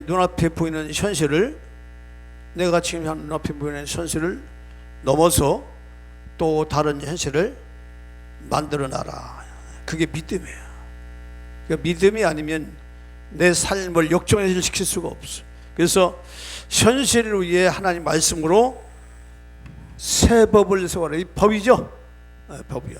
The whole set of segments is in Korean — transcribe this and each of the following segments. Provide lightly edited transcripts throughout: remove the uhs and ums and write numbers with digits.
눈앞에 보이는 현실을, 내가 지금 눈앞에 보이는 현실을 넘어서 또 다른 현실을 만들어놔라. 그게 믿음이에요. 그러니까 믿음이 아니면 내 삶을 역전시킬 수가 없어. 그래서 현실을 위해 하나님 말씀으로 새 법을 세워라. 이 법이죠. 법이야.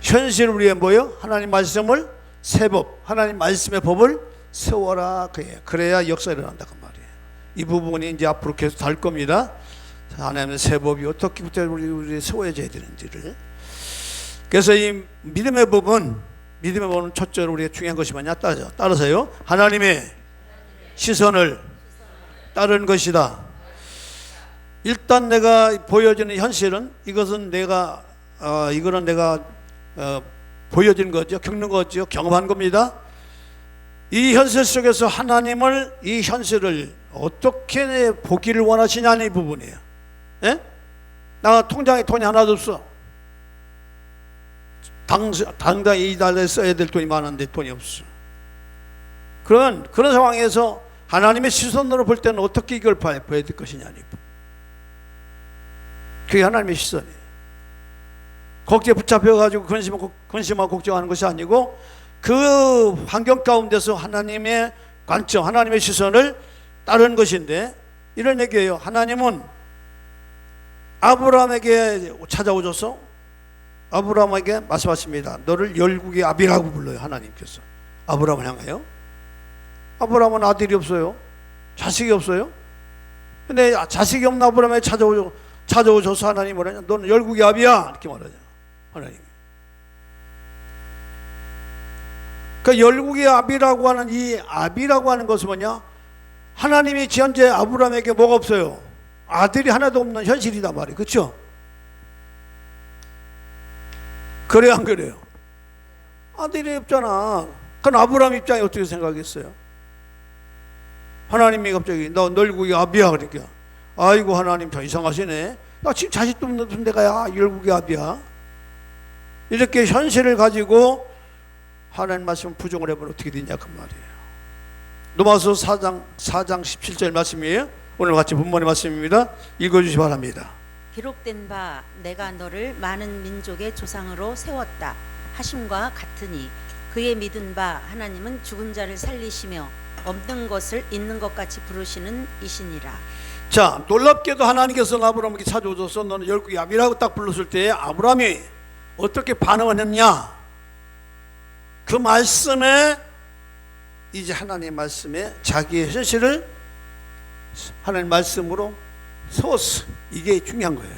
현실을 위해 뭐요? 하나님 말씀을, 새 법, 하나님 말씀의 법을 세워라. 그래야 역사가 일어난다 그 말이에요. 이 부분이 이제 앞으로 계속 달 겁니다. 하나님의 새 법이 어떻게 우리 세워져야 되는지를. 그래서 이 믿음의 법은 첫째로 우리가 중요한 것이 뭐냐? 따라서요, 하나님의 시선을 따르는 것이다. 일단 내가 보여지는 현실은, 이거는 내가 보여진 거죠. 겪는 거죠. 경험한 겁니다. 이 현실 속에서 하나님을, 이 현실을 어떻게 보기를 원하시냐는 이 부분이에요. 예? 나 통장에 돈이 하나도 없어. 당장 이 달에 써야 될 돈이 많은데 돈이 없어. 그런 상황에서 하나님의 시선으로 볼 때는 어떻게 이걸 봐야 될 것이냐. 그게 하나님의 시선이에요. 거기에 붙잡혀가지고 근심하고 걱정하는 것이 아니고, 그 환경 가운데서 하나님의 관점, 하나님의 시선을 따르는 것인데, 이런 얘기예요. 하나님은 아브라함에게 찾아오셔서 아브라함에게 말씀하십니다. 너를 열국의 아비라고 불러요. 하나님께서 아브라함을 향하여. 아브라함은 아들이 없어요. 자식이 없어요. 근데 자식이 없는 아브라함에게 찾아오셔서 하나님이 뭐라냐? 너는 열국의 아비야. 이렇게 말하죠. 하나님. 그러니까 열국의 아비라고 하는, 이 아비라고 하는 것은 뭐냐? 하나님이 현재 아브라함에게 뭐가 없어요? 아들이 하나도 없는 현실이단 말이에요. 그렇죠? 그래요, 안 그래요? 아들이 없잖아. 그럼 아브라함 입장에 어떻게 생각했어요? 하나님이 갑자기 너 열국의 아비야 그러니까, 아이고 하나님 더 이상하시네. 나 지금 자식도 없는 데가 열국의 아비야. 이렇게 현실을 가지고 하나님 말씀을 부정을 해보면 어떻게 되냐 그 말이에요. 로마서 4장 17절 말씀이에요. 오늘 같이 본문의 말씀입니다. 읽어주시기 바랍니다. 기록된 바 내가 너를 많은 민족의 조상으로 세웠다 하심과 같으니, 그의 믿은 바 하나님은 죽은 자를 살리시며 없는 것을 있는 것 같이 부르시는 이시니라. 자, 놀랍게도 하나님께서 아브라함에게 찾아오셔서 너는 열국의 아비라고 딱 불렀을 때 아브라함이 어떻게 반응을 했냐? 그 말씀에, 이제 하나님의 말씀에 자기의 현실을 하나님 말씀으로 세웠어. 이게 중요한 거예요.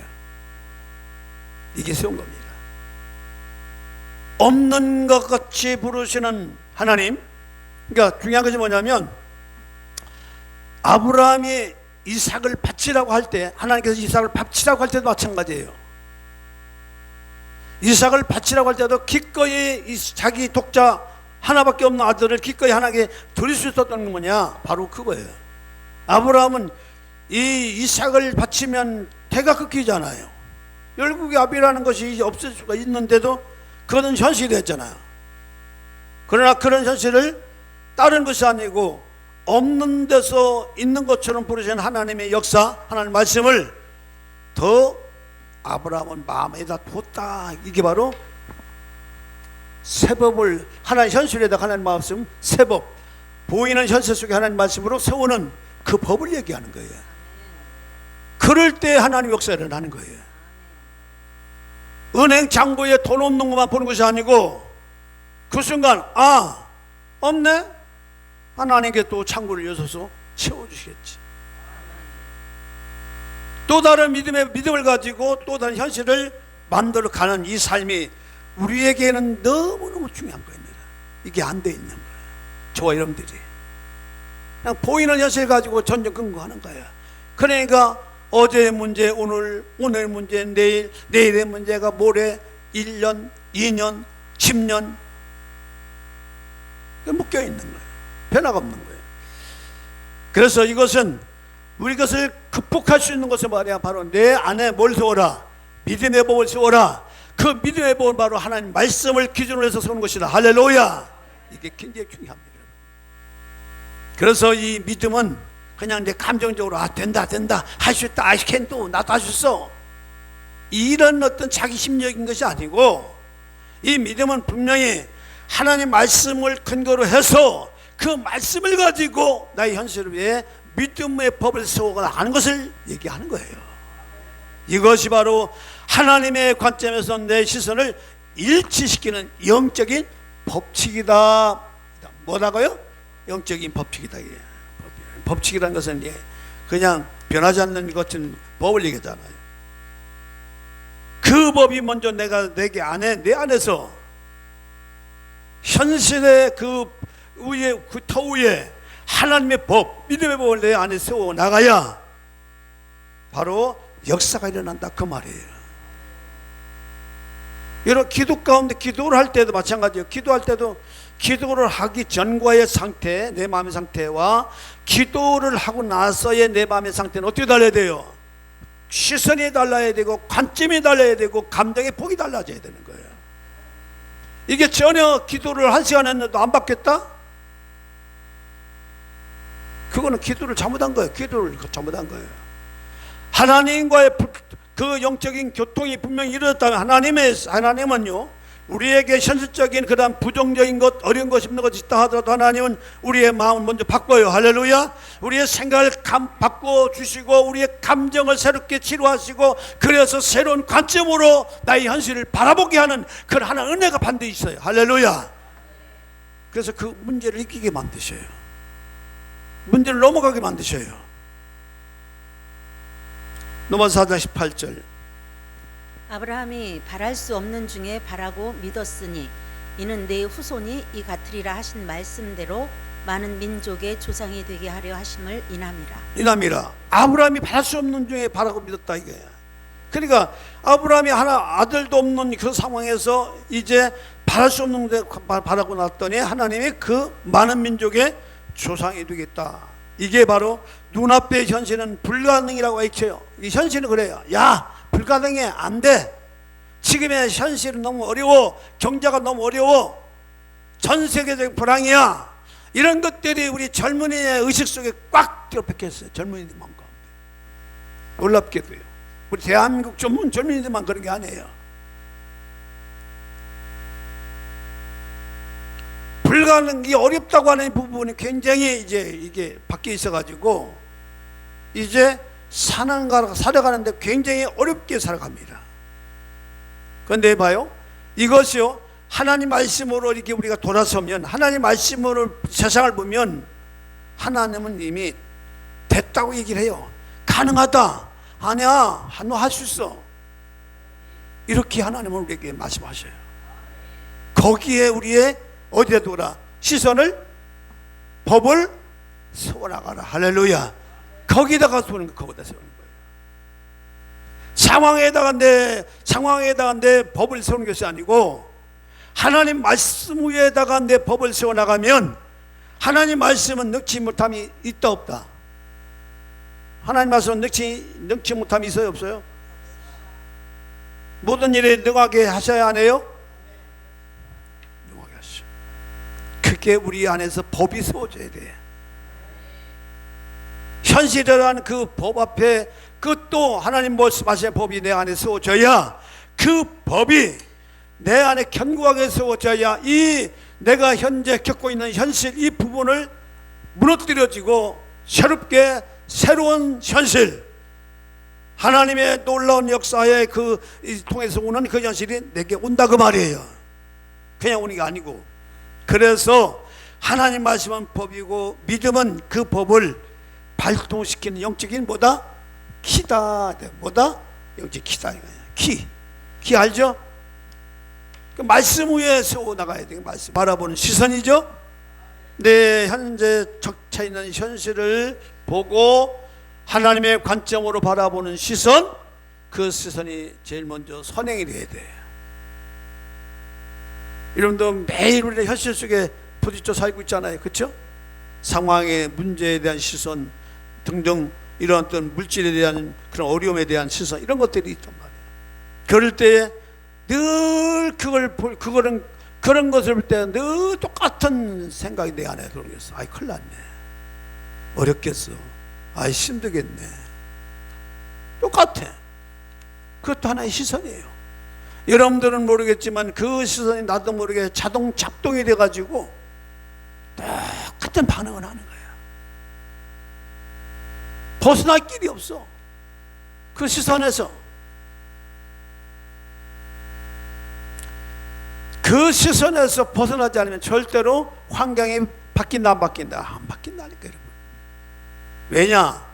이게 세운 겁니다. 없는 것 같이 부르시는 하나님. 그러니까 중요한 것이 뭐냐면, 아브라함이 이삭을 바치라고 할 때, 하나님께서 이삭을 바치라고 할 때도 마찬가지예요. 이삭을 바치라고 할 때도 기꺼이 자기 독자 하나밖에 없는 아들을 기꺼이 하나님께 드릴 수 있었던 건 뭐냐? 바로 그거예요. 아브라함은 이 이삭을 바치면 태가 끊기잖아요. 열국의 아비라는 것이 없을 수가 있는데도 그거는 현실이었잖아요. 그러나 그런 현실을 다른 것이 아니고 없는 데서 있는 것처럼 부르신 하나님의 역사, 하나님의 말씀을 더 아브라함은 마음에다 뒀다. 이게 바로 새법을, 하나님 현실에다 하나님 말씀, 새법, 보이는 현실 속에 하나님 말씀으로 세우는 그 법을 얘기하는 거예요. 그럴 때 하나님 역사가 일어나는 거예요. 은행 창고에 돈 없는 것만 보는 것이 아니고, 그 순간 없네? 하나님께 또 창고를 여셔서 채워주시겠지. 또 다른 믿음을 가지고 또 다른 현실을 만들어가는 이 삶이 우리에게는 너무너무 중요한 겁니다. 이게 안 돼 있는 거예요. 저와 여러분들이 그냥 보이는 현실 가지고 전쟁 근거하는 거예요. 그러니까 어제의 문제 오늘 문제 내일의 문제가 모레, 1년, 2년, 10년 묶여 있는 거예요. 변화가 없는 거예요. 그래서 이것은, 우리 것을 극복할 수 있는 것은 말이야, 바로 내 안에 뭘 세워라? 믿음의 법을 세워라. 그 믿음의 법은 바로 하나님 말씀을 기준으로 해서 세우는 것이다. 할렐루야. 이게 굉장히 중요합니다. 그래서 이 믿음은 그냥 내 감정적으로 된다 할 수 있다, I can do, 나도 할 수 있어, 이런 어떤 자기 심리적인 것이 아니고, 이 믿음은 분명히 하나님 말씀을 근거로 해서 그 말씀을 가지고 나의 현실을 위해 믿음의 법을 세워가는 것을 얘기하는 거예요. 이것이 바로 하나님의 관점에서 내 시선을 일치시키는 영적인 법칙이다. 뭐라고요? 영적인 법칙이다. 법칙이라는 것은 그냥 변하지 않는 것은 법을 얘기하잖아요. 그 법이 먼저 내게 안에, 내 안에서 현실의 그 위에, 그 터 위에 하나님의 법, 믿음의 법을 내 안에 세워 나가야 바로 역사가 일어난다, 그 말이에요. 여러분, 기도 가운데 기도를 할 때도 마찬가지예요. 기도할 때도 기도를 하기 전과의 상태, 내 마음의 상태와 기도를 하고 나서의 내 마음의 상태는 어떻게 달라야 돼요? 시선이 달라야 되고, 관점이 달라야 되고, 감정의 폭이 달라져야 되는 거예요. 이게 전혀 기도를 1시간 했는데도 안 받겠다? 그거는 기도를 잘못한 거예요. 기도를 잘못한 거예요. 하나님과의 그 영적인 교통이 분명히 이루어졌다면, 하나님은요, 우리에게 현실적인 그다음 부정적인 것, 어려운 것, 힘든 것이 있다 하더라도 하나님은 우리의 마음을 먼저 바꿔요. 할렐루야. 우리의 생각을 바꿔주시고 우리의 감정을 새롭게 치료하시고, 그래서 새로운 관점으로 나의 현실을 바라보게 하는 그런 하나의 은혜가 반드시 있어요. 할렐루야. 그래서 그 문제를 이기게 만드셔요. 문제를 넘어가게 만드셔요. 로마서 4장 18절. 아브라함이 바랄 수 없는 중에 바라고 믿었으니 이는 내 후손이 이 같으리라 하신 말씀대로 많은 민족의 조상이 되게 하려 하심을 인함이라. 아브라함이 바랄 수 없는 중에 바라고 믿었다, 이거야. 그러니까 아브라함이 하나 아들도 없는 그 상황에서 이제 바랄 수 없는 데 바라고 났더니 하나님이 그 많은 민족의 조상이 되겠다. 이게 바로 눈앞의 현실은 불가능이라고 외쳐요. 이 현실은 그래요. 야, 불가능해, 안 돼. 지금의 현실은 너무 어려워. 경제가 너무 어려워. 전 세계적인 불황이야. 이런 것들이 우리 젊은이의 의식 속에 꽉 들어박혔어요. 젊은이들만 가운데. 놀랍게도요. 우리 대한민국 전문 젊은이들만 그런 게 아니에요. 불가능이 어렵다고 하는 부분이 굉장히 이제 이게 바뀌어 있어가지고 이제 살아가는데 굉장히 어렵게 살아갑니다. 그런데 봐요, 이것이요, 하나님 말씀으로 이렇게 우리가 돌아서면, 하나님 말씀으로 세상을 보면 하나님은 이미 됐다고 얘기를 해요. 가능하다. 아니야, 너 할 수 있어. 이렇게 하나님은 우리에게 말씀하셔요. 거기에 우리의 어디에 두라? 시선을, 법을 세워나가라. 할렐루야. 거기다가 세우는 거, 거기다 세우는 거예요. 상황에다가 내 법을 세우는 것이 아니고 하나님 말씀 위에다가 내 법을 세워나가면, 하나님 말씀은 능치 못함이 있다 없다? 하나님 말씀은 능치 못함이 있어요 없어요? 모든 일에 능하게 하셔야 하네요. 능하게 하시죠. 그게 우리 안에서 법이 세워져야 돼. 현실이라는 그 법 앞에 그 또 하나님 말씀하신 법이 내 안에 세워져야, 그 법이 내 안에 견고하게 세워져야 이 내가 현재 겪고 있는 현실, 이 부분을 무너뜨려지고 새롭게 새로운 현실, 하나님의 놀라운 역사에 그 통해서 오는 그 현실이 내게 온다, 그 말이에요. 그냥 오는 게 아니고. 그래서 하나님 말씀은 법이고 믿음은 그 법을 발동시키는 영적인 뭐다? 키다. 뭐다? 영적 키다. 키 알죠? 그 말씀 위에 세워 나가야 돼요. 말씀 바라보는 시선이죠. 내 현재 적차 있는 현실을 보고 하나님의 관점으로 바라보는 시선, 그 시선이 제일 먼저 선행이 돼야 돼요. 여러분도 매일 우리의 현실 속에 부딪혀 살고 있잖아요. 그렇죠? 상황의 문제에 대한 시선 등등, 이런 어떤 물질에 대한 그런 어려움에 대한 시선, 이런 것들이 있단 말이에요. 그럴 때에 늘 그런 것을 볼 때 늘 똑같은 생각이 내 안에 들어오겠어. 아이, 큰일 났네. 어렵겠어. 아, 힘들겠네. 똑같아. 그것도 하나의 시선이에요. 여러분들은 모르겠지만 그 시선이 나도 모르게 자동 작동이 돼가지고 똑같은 반응을 하는 거야. 벗어날 길이 없어. 그 시선에서. 그 시선에서 벗어나지 않으면 절대로 환경이 바뀐다 안 바뀐다? 안 바뀐다니까 여러분. 왜냐?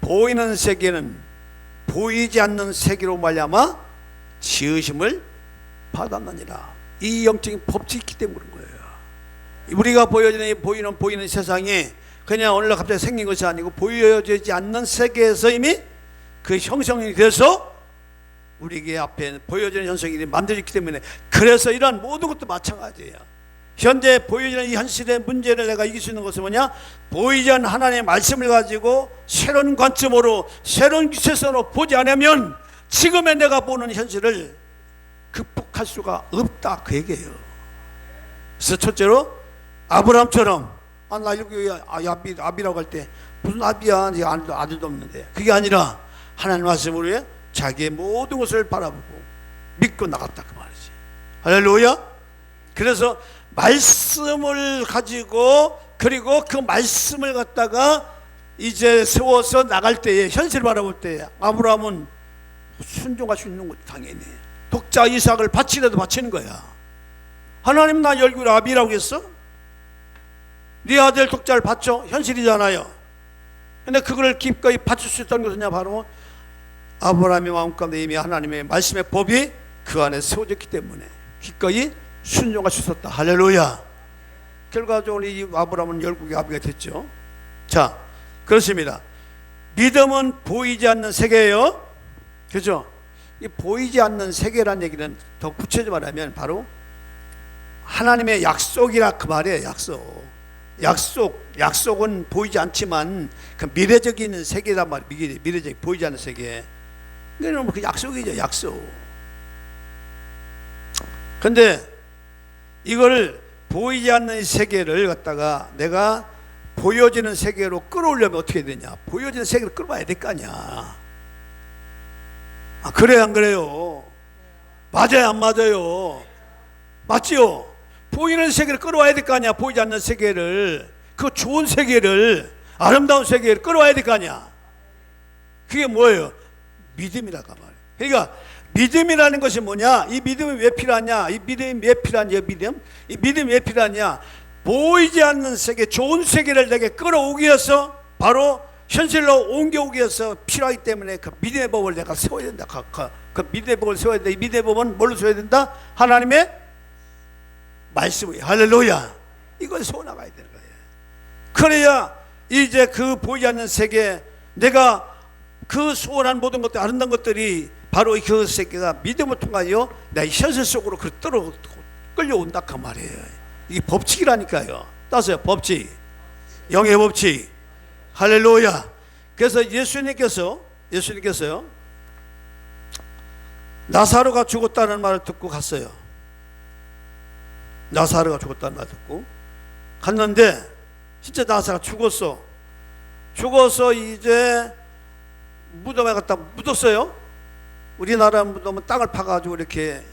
보이는 세계는 보이지 않는 세계로 말미암아 지으심을 받았느니라. 이 영적인 법칙이 있기 때문에 그런 거예요. 우리가 보여지는 이 보이는 세상이 그냥 오늘 갑자기 생긴 것이 아니고 보여지지 않는 세계에서 이미 그 형성이 돼서 우리 앞에 보여지는 현상이 만들어졌기 때문에, 그래서 이러한 모든 것도 마찬가지예요. 현재 보여지는 이 현실의 문제를 내가 이길 수 있는 것은 뭐냐? 보이지 않는 하나님의 말씀을 가지고 새로운 관점으로, 새로운 시선으로 보지 않으면 지금의 내가 보는 현실을 극복할 수가 없다, 그 얘기예요. 그래서 첫째로 아브라함처럼 나 여기 아비라고 할 때 무슨 아비야, 아들도 없는데, 그게 아니라 하나님 말씀으로 자기의 모든 것을 바라보고 믿고 나갔다, 그 말이지. 할렐루야. 그래서 말씀을 가지고, 그리고 그 말씀을 갖다가 이제 세워서 나갈 때에, 현실을 바라볼 때에 아브라함은 순종할 수 있는 것도 당연히 독자 이삭을 바치려도 바치는 거야. 하나님 나 열국 아비라고 했어? 네 아들 독자를 바쳐? 현실이잖아요. 근데 그걸 기꺼이 바칠 수 있다는 것은 바로 아브라함의 마음 가운데 이미 하나님의 말씀의 법이 그 안에 세워졌기 때문에 기꺼이 순종할 수 있었다. 할렐루야. 결과적으로 이 아브라함은 열국의 아비가 됐죠. 자, 그렇습니다. 믿음은 보이지 않는 세계예요. 그죠? 이 보이지 않는 세계란 얘기는 더 구체적으로 말하면 바로 하나님의 약속이라 그 말이에요. 약속은 보이지 않지만 그 미래적인 세계란 말이에요. 미래적 보이지 않는 세계. 그러니까 그 약속이죠, 약속. 근데 이걸 보이지 않는 세계를 갖다가 내가 보여지는 세계로 끌어오려면 어떻게 되냐? 보여지는 세계로 끌어와야 될 거 아니야. 그래요, 안 그래요? 맞아요, 안 맞아요? 맞지요? 보이는 세계를 끌어와야 될 거 아니야. 보이지 않는 세계를, 그 좋은 세계를, 아름다운 세계를 끌어와야 될 거 아니야. 그게 뭐예요? 믿음이라고 말이에요. 그러니까 믿음이라는 것이 뭐냐? 이 믿음이 왜 필요하냐? 이 믿음이 왜 필요하냐? 이 믿음이 왜 필요하냐? 보이지 않는 세계, 좋은 세계를 내게 끌어오기 위해서, 바로 현실로 옮겨오기 위해서 필요하기 때문에 그 믿음의 법을 내가 세워야 된다. 그 믿음의 법을 세워야 된다. 이 믿음의 법은 뭘로 세워야 된다? 하나님의 말씀이에요. 할렐루야. 이걸 세워나가야 되는 거예요. 그래야 이제 그 보이지 않는 세계, 내가 그 소원한 모든 것들, 아름다운 것들이 바로 그 세계가 믿음을 통하여 내 현실 속으로 끌려온다, 그 말이에요. 이게 법칙이라니까요. 따서요, 법칙, 영의 법칙. 할렐루야. 그래서 예수님께서요, 나사로가 죽었다는 말을 듣고 갔어요. 나사로가 죽었다는 말을 듣고 갔는데, 진짜 나사로가 죽어서 이제 무덤에 갖다 묻었어요. 우리나라 무덤은 땅을 파가지고 이렇게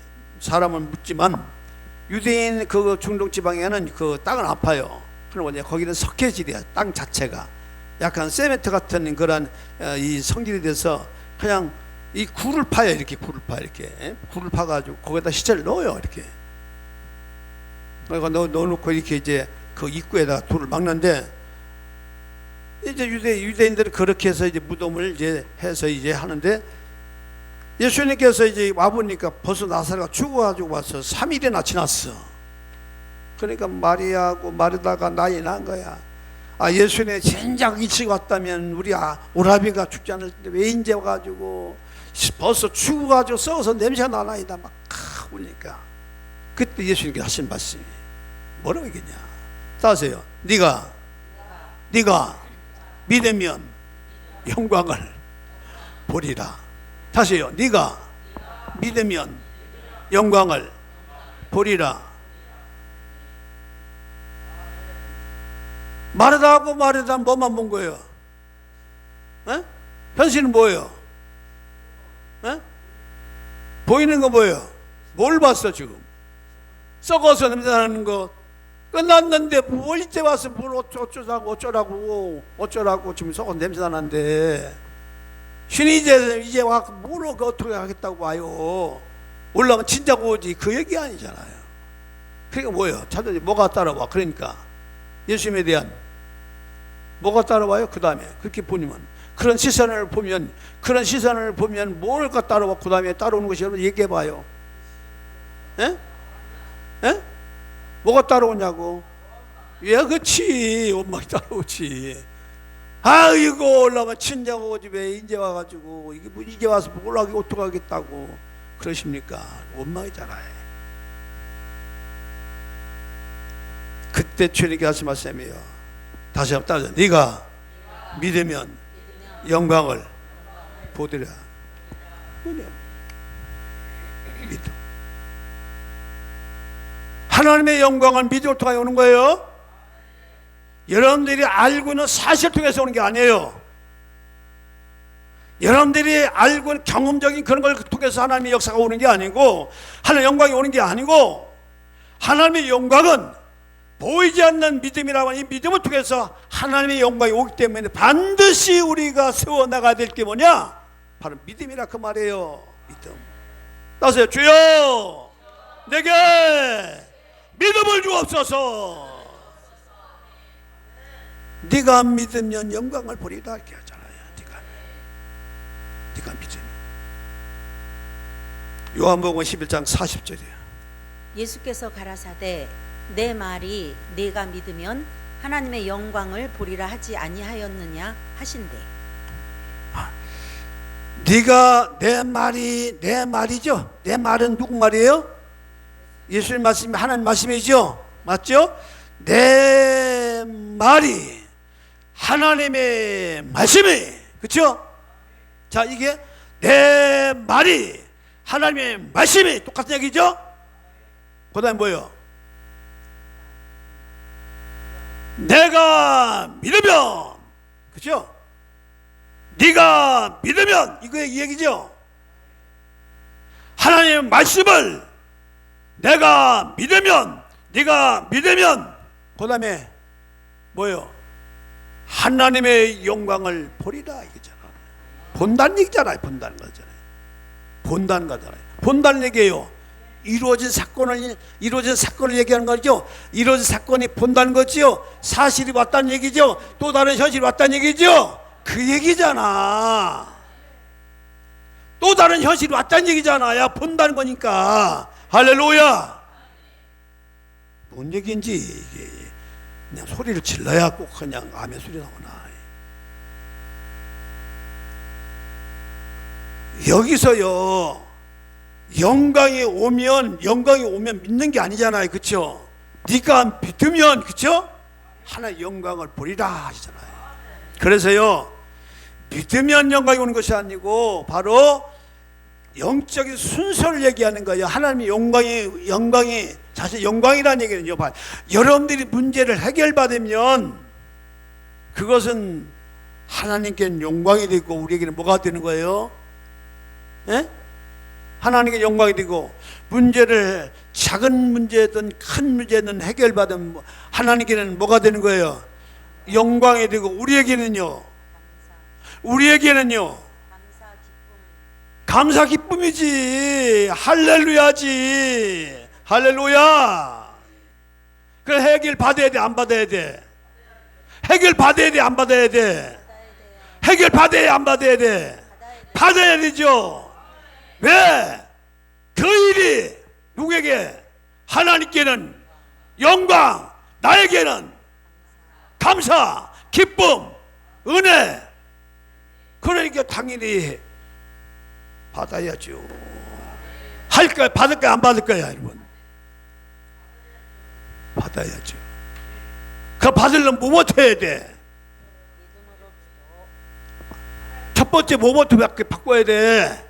사람을 묻지만, 유대인 그 중동 지방에는 그 땅을 안 파요. 그러면 거기는 석회질이야. 땅 자체가 약간 세멘트 같은 그런 이 성질이 돼서 그냥 이 굴을 파요. 이렇게 굴을 파가지고 거기다 시체를 넣어요. 이렇게 넣어놓고 이렇게 이제 그 입구에다가 돌을 막는데, 이제 유대인들은 그렇게 해서 이제 무덤을 이제 해서 이제 하는데, 예수님께서 이제 와보니까 벌써 나사로가 죽어가지고 와서 3일이나 지났어. 그러니까 마리아하고 마르다가 난리 난 거야. 예수님의 진작 일찍 왔다면 우리 오라비가 죽지 않을 텐데 왜 이제 와가지고 벌써 죽어가지고 썩어서 냄새가 나나이다 막 울니까, 그때 예수님께서 하신 말씀이 뭐라고 얘기했냐? 따세요. 네가 믿으면 영광을 보리라. 다시요. 네가 믿으면 영광을 보리라. 말하다 하고 말하다 뭐만 본 거예요? 에? 현실은 뭐예요? 에? 보이는 거 뭐예요? 뭘 봤어 지금? 썩어서 냄새나는 거 끝났는데 뭘 이제 와서 뭘 어쩌라고 지금 썩어서 냄새나는데 신이 이제 와서 뭘 어떻게 하겠다고 와요? 올라가면 진작 오지 그 얘기 아니잖아요. 그러니까 뭐예요? 찾아지 뭐가 따라와? 그러니까 예수님에 대한 뭐가 따라와요? 그 다음에 그렇게 보면 그런 시선을 보면 뭐가 따라와? 그 다음에 따라오는 것이 여러분 얘기해봐요. 에? 에? 뭐가 따라오냐고? 예, 그렇지. 원망이 따라오지. 아이고 올라면 친정 오지 왜 이제 와가지고 이게 뭐 이제 와서 뭘 하기 어떡하겠다고 그러십니까? 원망이잖아요. 그때 주님께 말씀하세요. 다시 한번 따져. 네가 믿으면 영광을 보리라. 믿음. 하나님의 영광은 믿음을 통해 오는 거예요. 여러분들이 알고 있는 사실 통해서 오는 게 아니에요. 여러분들이 알고 있는 경험적인 그런 걸 통해서 하나님의 역사가 오는 게 아니고 하나님의 영광이 오는 게 아니고 하나님의 영광은 보이지 않는 믿음이라고 하는 이 믿음을 통해서 하나님의 영광이 오기 때문에 반드시 우리가 세워나가야 될 게 뭐냐? 바로 믿음이라 그 말이에요. 믿음. 따세요. 주여 내게 믿음을 주옵소서. 네가 믿으면 영광을 보리라 이렇게 하잖아요. 네가 믿으면. 요한복음 11장 40절이에요. 예수께서 가라사대 내 말이 네가 믿으면 하나님의 영광을 보리라 하지 아니하였느냐 하신대. 네가 내 말이죠. 내 말은 누구 말이에요? 예수님 말씀이 하나님 말씀이죠. 맞죠? 내 말이 하나님의 말씀이 그렇죠? 자 이게 내 말이 하나님의 말씀이 똑같은 얘기죠? 그 다음에 뭐예요? 내가 믿으면 그렇죠? 네가 믿으면 이거의 이 얘기죠? 하나님의 말씀을 내가 믿으면 네가 믿으면 그 다음에 뭐예요? 하나님의 영광을 보리라 이거잖아. 본다는 얘기잖아요. 본다는 거잖아요. 본다는 거잖아요. 본다는 얘기예요. 이루어진 사건을 얘기하는 거죠. 이루어진 사건이 본다는 거지요. 사실이 왔다는 얘기죠. 또 다른 현실이 왔다는 얘기죠. 그 얘기잖아. 또 다른 현실이 왔다는 얘기잖아. 야 본다는 거니까. 할렐루야. 뭔 얘기인지 이게 그냥 소리를 질러야 꼭 그냥 아멘 소리 나오나. 여기서요 영광이 오면 믿는 게 아니잖아요. 그렇죠? 네가 믿으면 그렇죠? 하나의 영광을 보리라 하시잖아요. 그래서요 믿으면 영광이 오는 것이 아니고 바로 영적인 순서를 얘기하는 거예요. 하나님의 영광이 사실 영광이라는 얘기는요. 여러분들이 문제를 해결받으면 그것은 하나님께는 영광이 되고 우리에게는 뭐가 되는 거예요? 예? 하나님께 영광이 되고 문제를 작은 문제든 큰 문제든 해결받으면 하나님께는 뭐가 되는 거예요? 영광이 되고 우리에게는요 감사 기쁨이지. 할렐루야지. 할렐루야. 그래 해결 받아야 돼 안 받아야 돼? 해결 받아야 돼 안 받아야 돼? 해결 받아야 안 받아야 돼? 받아야 되죠. 왜? 그 일이 누구에게? 하나님께는 영광, 나에게는 감사, 기쁨, 은혜. 그러니까 당연히 받아야죠. 할까요? 받을까요? 안 받을까요? 여러분 받아야죠. 그 받으려면 뭐부터 해야 돼? 첫 번째 뭐부터 바꿔야 돼?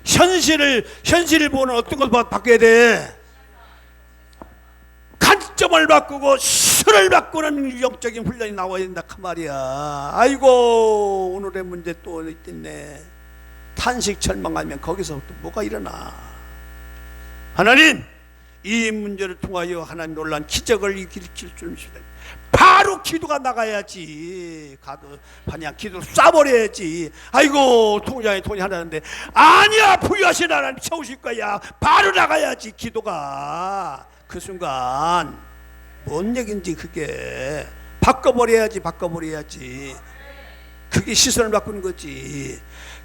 현실을 보는 어떤 걸 바꿔야 돼? 관점을 바꾸고 시선을 바꾸는 영적인 훈련이 나와야 된다 그 말이야. 아이고 오늘의 문제 또 있겠네. 탄식 절망하면 거기서부터 뭐가 일어나. 하나님 이 문제를 통하여 하나님 놀란 기적을 일으킬 줄 믿습니다. 바로 기도가 나가야지. 가도 그냥 기도를 쏴버려야지. 아이고 통장에 돈이 하나인데 아니야 부유하신 하나님 채우실 거야. 바로 나가야지 기도가. 그 순간 뭔 얘긴지 그게 바꿔버려야지. 그게 시선을 바꾸는 거지.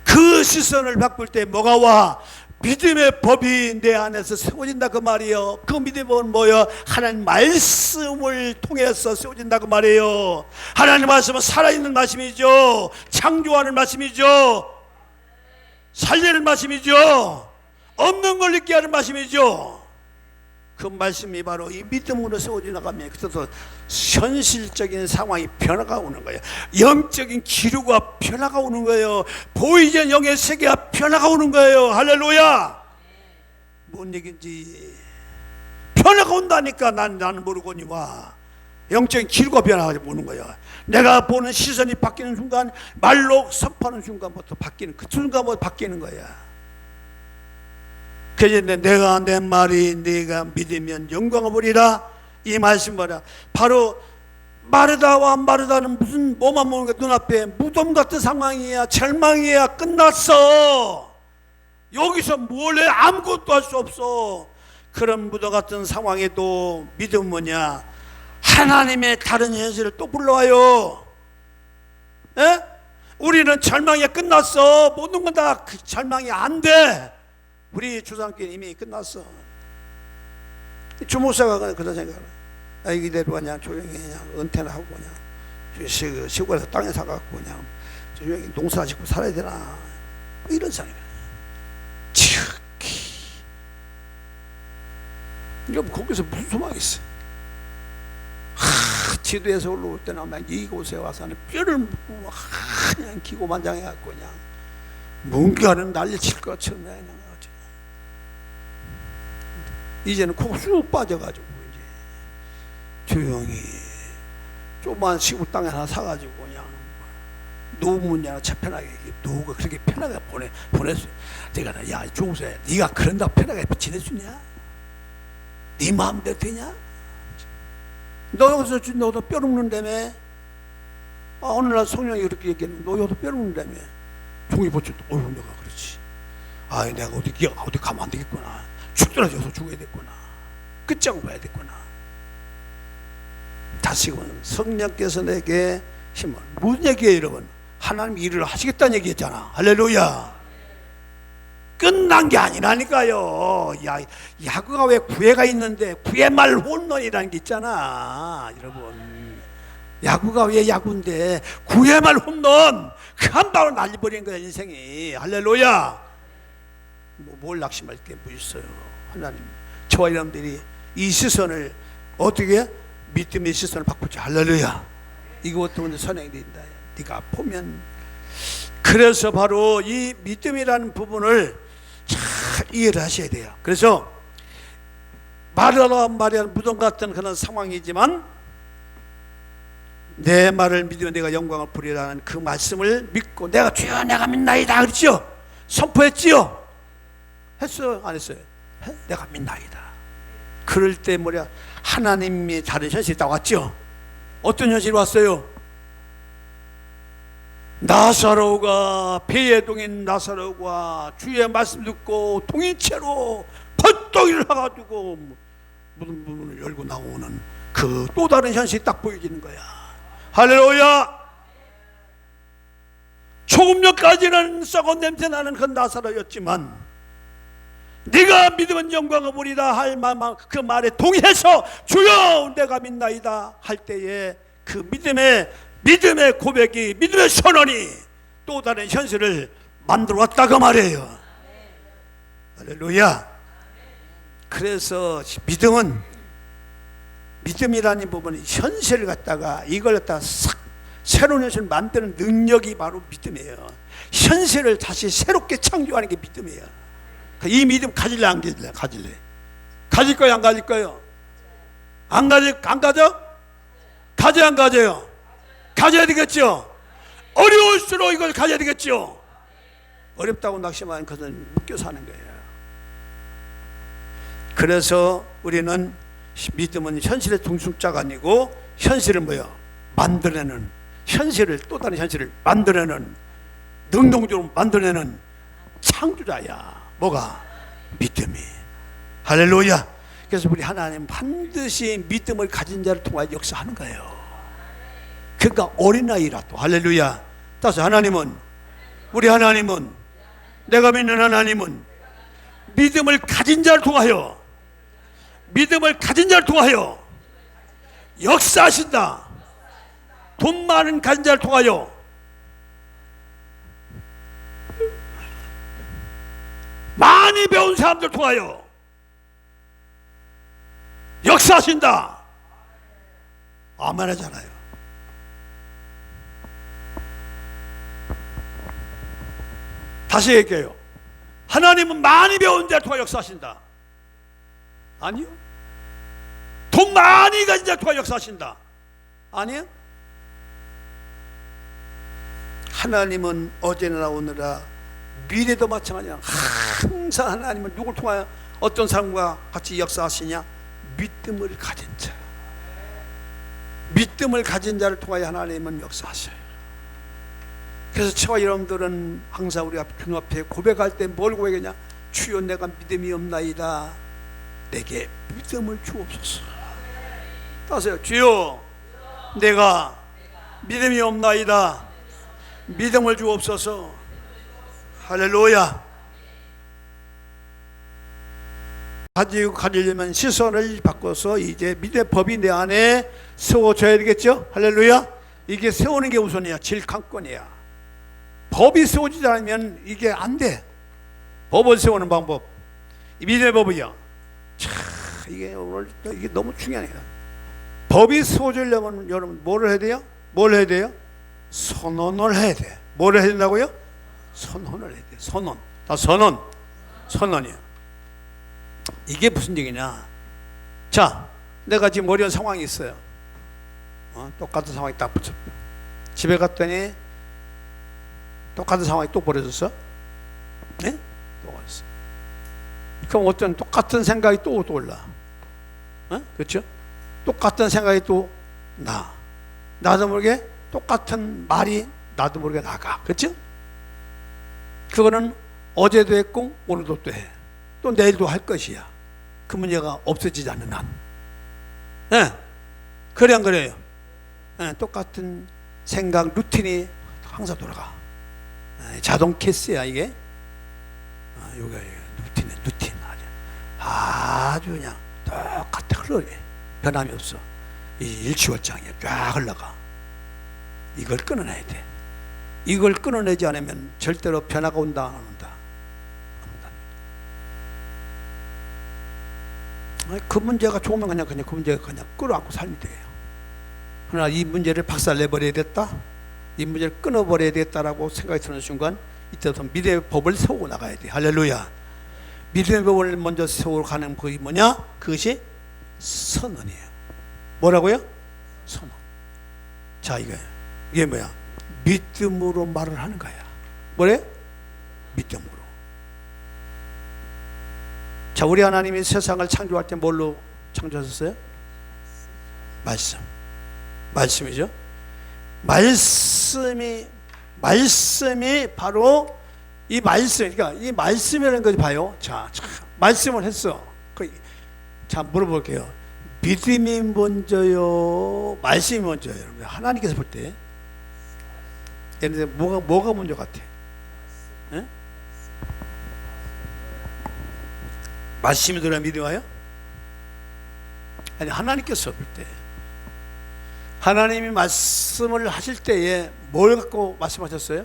그 시선을 바꿀 때 뭐가 와? 믿음의 법이 내 안에서 세워진다 그 말이에요. 그 믿음의 법은 뭐예요? 하나님 말씀을 통해서 세워진다 그 말이에요. 하나님 말씀은 살아있는 말씀이죠. 창조하는 말씀이죠. 살리는 말씀이죠. 없는 걸 있게 하는 말씀이죠. 그 말씀이 바로 이 믿음으로 세워져 나가면 그래서 현실적인 상황이 변화가 오는 거예요. 영적인 기류가 변화가 오는 거예요. 보이지 않는 영의 세계가 변화가 오는 거예요. 할렐루야. 뭔 얘기인지 변화가 온다니까. 나는 모르거니와 영적인 기류가 변화가 오는 거예요. 내가 보는 시선이 바뀌는 순간, 말로 선포하는 순간부터 바뀌는, 그 순간부터 바뀌는 거야. 그래서 내가 내 말이 네가 믿으면 영광을 보리라. 이 말씀 봐라. 바로 마르다와 마르다는 무슨 뭐만 보는 게 눈앞에 무덤 같은 상황이야. 절망이야. 끝났어. 여기서 뭘 해? 아무것도 할 수 없어. 그런 무덤 같은 상황에도 믿음은 뭐냐? 하나님의 다른 현실을 또 불러와요. 에? 우리는 절망이 끝났어. 모든 건 다 그 절망이 안 돼. 우리 주상교회는 이미 끝났어. 주목사가 그런 생각을. 이대로 그냥 조용히 그냥 은퇴나 하고 그냥 시골에서 땅에 사갖고 그냥 조용히 농사 짓고 살아야 되나 이런 생각이. 여러분 거기서 무슨 소망이 있어? 지도에서 올라올 때는 막 이곳에 와서는 뼈를 묻고 그냥 기고만장해갖고 그냥 뭔가는 난리칠 것처럼 그냥 이제는 콕 쑥 빠져가지고 이제 조용히 조그만 시골 땅에 하나 사가지고 그냥 노무냐 차 편하게 누가 그렇게 편하게 보냈어요. 내가 야 종수야 네가 그런다고 편하게 지낼 수 있냐? 네 마음대로 되냐? 너 여기서 너도 뼈 눕는다며? 어느 날 성령이 그렇게 얘기했는데 너 여기서 뼈 눕는다며? 종이 버쳐도 내가 그렇지. 내가 어디 가면 안 되겠구나. 죽더라도 죽어야 됐구나. 끝장을 봐야 됐구나. 다시금 성령께서 내게 힘을. 무슨 얘기예요 여러분? 하나님 일을 하시겠다는 얘기했잖아. 할렐루야. 끝난 게 아니라니까요. 야구가 왜 구회가 있는데 구회 말 홈런이라는 게 있잖아. 여러분 야구가 왜 야구인데 구회 말 홈런 그 한 방울 날려버린 거야 인생이. 할렐루야. 뭘 낙심할 게 뭐 있어요. 하나님 저와 여러분들이 이 시선을 어떻게 믿음의 시선을 바꾸자. 할렐루야. 이것도 선행이 된다. 네가 보면. 그래서 바로 이 믿음이라는 부분을 잘 이해를 하셔야 돼요. 그래서 마리아는 무덤 같은 그런 상황이지만 내 말을 믿으면 내가 영광을 부리라는 그 말씀을 믿고 내가 주여 내가 믿나이다 그랬죠. 선포했지요. 했어요? 안 했어요? 내가 믿나이다. 그럴 때 뭐냐 하나님이 다른 현실이 딱 왔죠. 어떤 현실이 왔어요? 나사로가 배에 동인 나사로가 주의 말씀 듣고 동인체로 벌떡 일어나가지고 무슨 문을 열고 나오는 그 또 다른 현실이 딱 보여지는 거야. 할렐루야. 조금 전까지는 썩은 냄새 나는 그 나사로였지만 네가 믿으면 영광을 보리라 할 그 말에 동의해서 주여 내가 믿나이다 할 때에 그 믿음의 고백이 믿음의 선언이 또 다른 현실을 만들어 왔다 그 말이에요. 할렐루야. 그래서 믿음이라는 부분은 현실을 갖다가 이걸 갖다가 싹 새로운 현실을 만드는 능력이 바로 믿음이에요. 현실을 다시 새롭게 창조하는 게 믿음이에요. 이 믿음 가질래 안 가질래? 가질 거예요 안 가질 거예요? 안 가져? 가져야 안 가져요? 가져야 되겠죠. 어려울수록 이걸 가져야 되겠죠. 어렵다고 낙심하는 것은 묶여 사는 거예요. 그래서 우리는 믿음은 현실의 중심자가 아니고 현실을 뭐요? 만들어내는, 현실을, 또 다른 현실을 만들어내는, 능동적으로 만들어내는 창조자야. 뭐가? 믿음이. 할렐루야. 그래서 우리 하나님 반드시 믿음을 가진 자를 통하여 역사하는 거예요. 그러니까 어린아이라도. 할렐루야. 따라서 하나님은, 우리 하나님은, 내가 믿는 하나님은 믿음을 가진 자를 통하여, 믿음을 가진 자를 통하여 역사하신다. 돈 많은 가진 자를 통하여, 많이 배운 사람들 통하여 역사하신다. 아멘 하잖아요. 다시 얘기해요. 하나님은 많이 배운 자를 통하여 역사하신다. 아니요. 돈 많이 가진 자를 통하여 역사하신다. 아니요. 하나님은 어제나 오늘나 미래도 마찬가지야. 항상 하나님은 누굴 통하여 어떤 사람과 같이 역사하시냐? 믿음을 가진 자. 믿음을 가진 자를 통하여 하나님은 역사하셔요. 그래서 저와 여러분들은 항상 우리 주님 앞에 고백할 때 뭘 고백하냐? 주여 내가 믿음이 없나이다. 내게 믿음을 주옵소서. 따세요. 주여 내가 믿음이 없나이다. 믿음을 주옵소서. 할렐루야. 가지려면 시선을 바꿔서 이제 믿음의 법이 내 안에 세워져야 되겠죠. 할렐루야. 이게 세우는 게 우선이야. 질강권이야. 법이 세워지지 않으면 이게 안 돼. 법을 세우는 방법, 이 믿음의 법이야. 이게 오늘 이게 너무 중요해요. 법이 세워지려면 여러분 뭐를 해야 돼요? 뭘 해야 돼요? 선언을 해야 돼. 뭐를 해야 된다고요? 선언을 해야 돼. 선언. 다 선언. 선언이야. 이게 무슨 얘기냐? 자, 내가 지금 어려운 상황이 있어요. 똑같은 상황이 딱 붙여. 집에 갔더니 똑같은 상황이 또 벌어졌어. 네? 또 벌어졌어. 그럼 어떤 똑같은 생각이 또 올라. 그렇죠? 똑같은 생각이 또 나. 나도 모르게 똑같은 말이 나도 모르게 나가. 그렇죠? 그거는 어제도 했고 오늘도 또 해. 또 내일도 할 것이야. 그 문제가 없어지지 않는 한. 네. 그래 안 그래요? 네. 똑같은 생각 루틴이 항상 돌아가. 자동 캐스야 이게. 요게 루틴이야. 루틴 아주 그냥 똑같아 흘러요. 변함이 없어. 이 일치월장이야. 쫙 흘러가. 이걸 끊어내야 돼. 이걸 끊어내지 않으면 절대로 변화가 온다 안 온다. 그 문제가 좋으면 그냥 그 문제가 그냥 끌어안고 살면 돼요. 그러나 이 문제를 박살내버려야 됐다. 이 문제를 끊어버려야 되겠다라고 생각이 드는 순간 이때부터 믿음의 법을 세우고 나가야 돼. 할렐루야. 믿음의 법을 먼저 세우고 가는 그게 뭐냐? 그것이 선언이에요. 뭐라고요? 선언. 자, 이게 뭐야? 믿음으로 말을 하는 거야. 뭐래? 믿음으로. 자, 우리 하나님이 세상을 창조할 때 뭘로 창조하셨어요? 말씀. 말씀이죠. 말씀이 바로 이 말씀, 그러니까 이 말씀이라는 걸 봐요. 자, 말씀을 했어. 자, 물어볼게요. 믿음이 먼저요? 말씀이 먼저요? 여러분, 하나님께서 볼 때, 예를 들어 뭐가 먼저 같아? 에? 말씀이 들어야 믿음이 와요? 아니, 하나님께서 볼 때, 하나님이 말씀을 하실 때에 뭘 갖고 말씀하셨어요?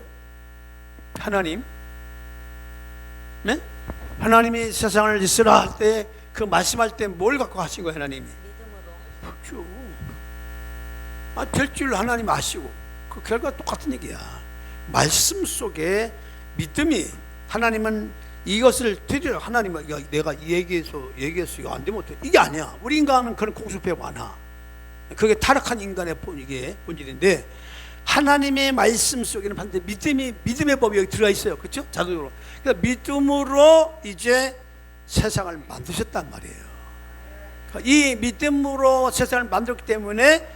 하나님? 네? 하나님이 세상을 있으라 할 때 그 말씀할 때 뭘 갖고 하신 거예요, 하나님이? 믿음으로. 그렇죠. 될 줄 하나님 아시고 그 결과 똑같은 얘기야. 말씀 속에 믿음이, 하나님은 이것을 드려, 하나님은 내가 얘기해서 이거 안 되면 어떡해. 이게 아니야. 우리 인간은 그런 공수표가 많아. 그게 타락한 인간의 이게 본질인데, 하나님의 말씀 속에는 반드시 믿음의 법이 여기 들어가 있어요. 그렇죠? 자동으로. 그러니까 믿음으로 이제 세상을 만드셨단 말이에요. 이 믿음으로 세상을 만들었기 때문에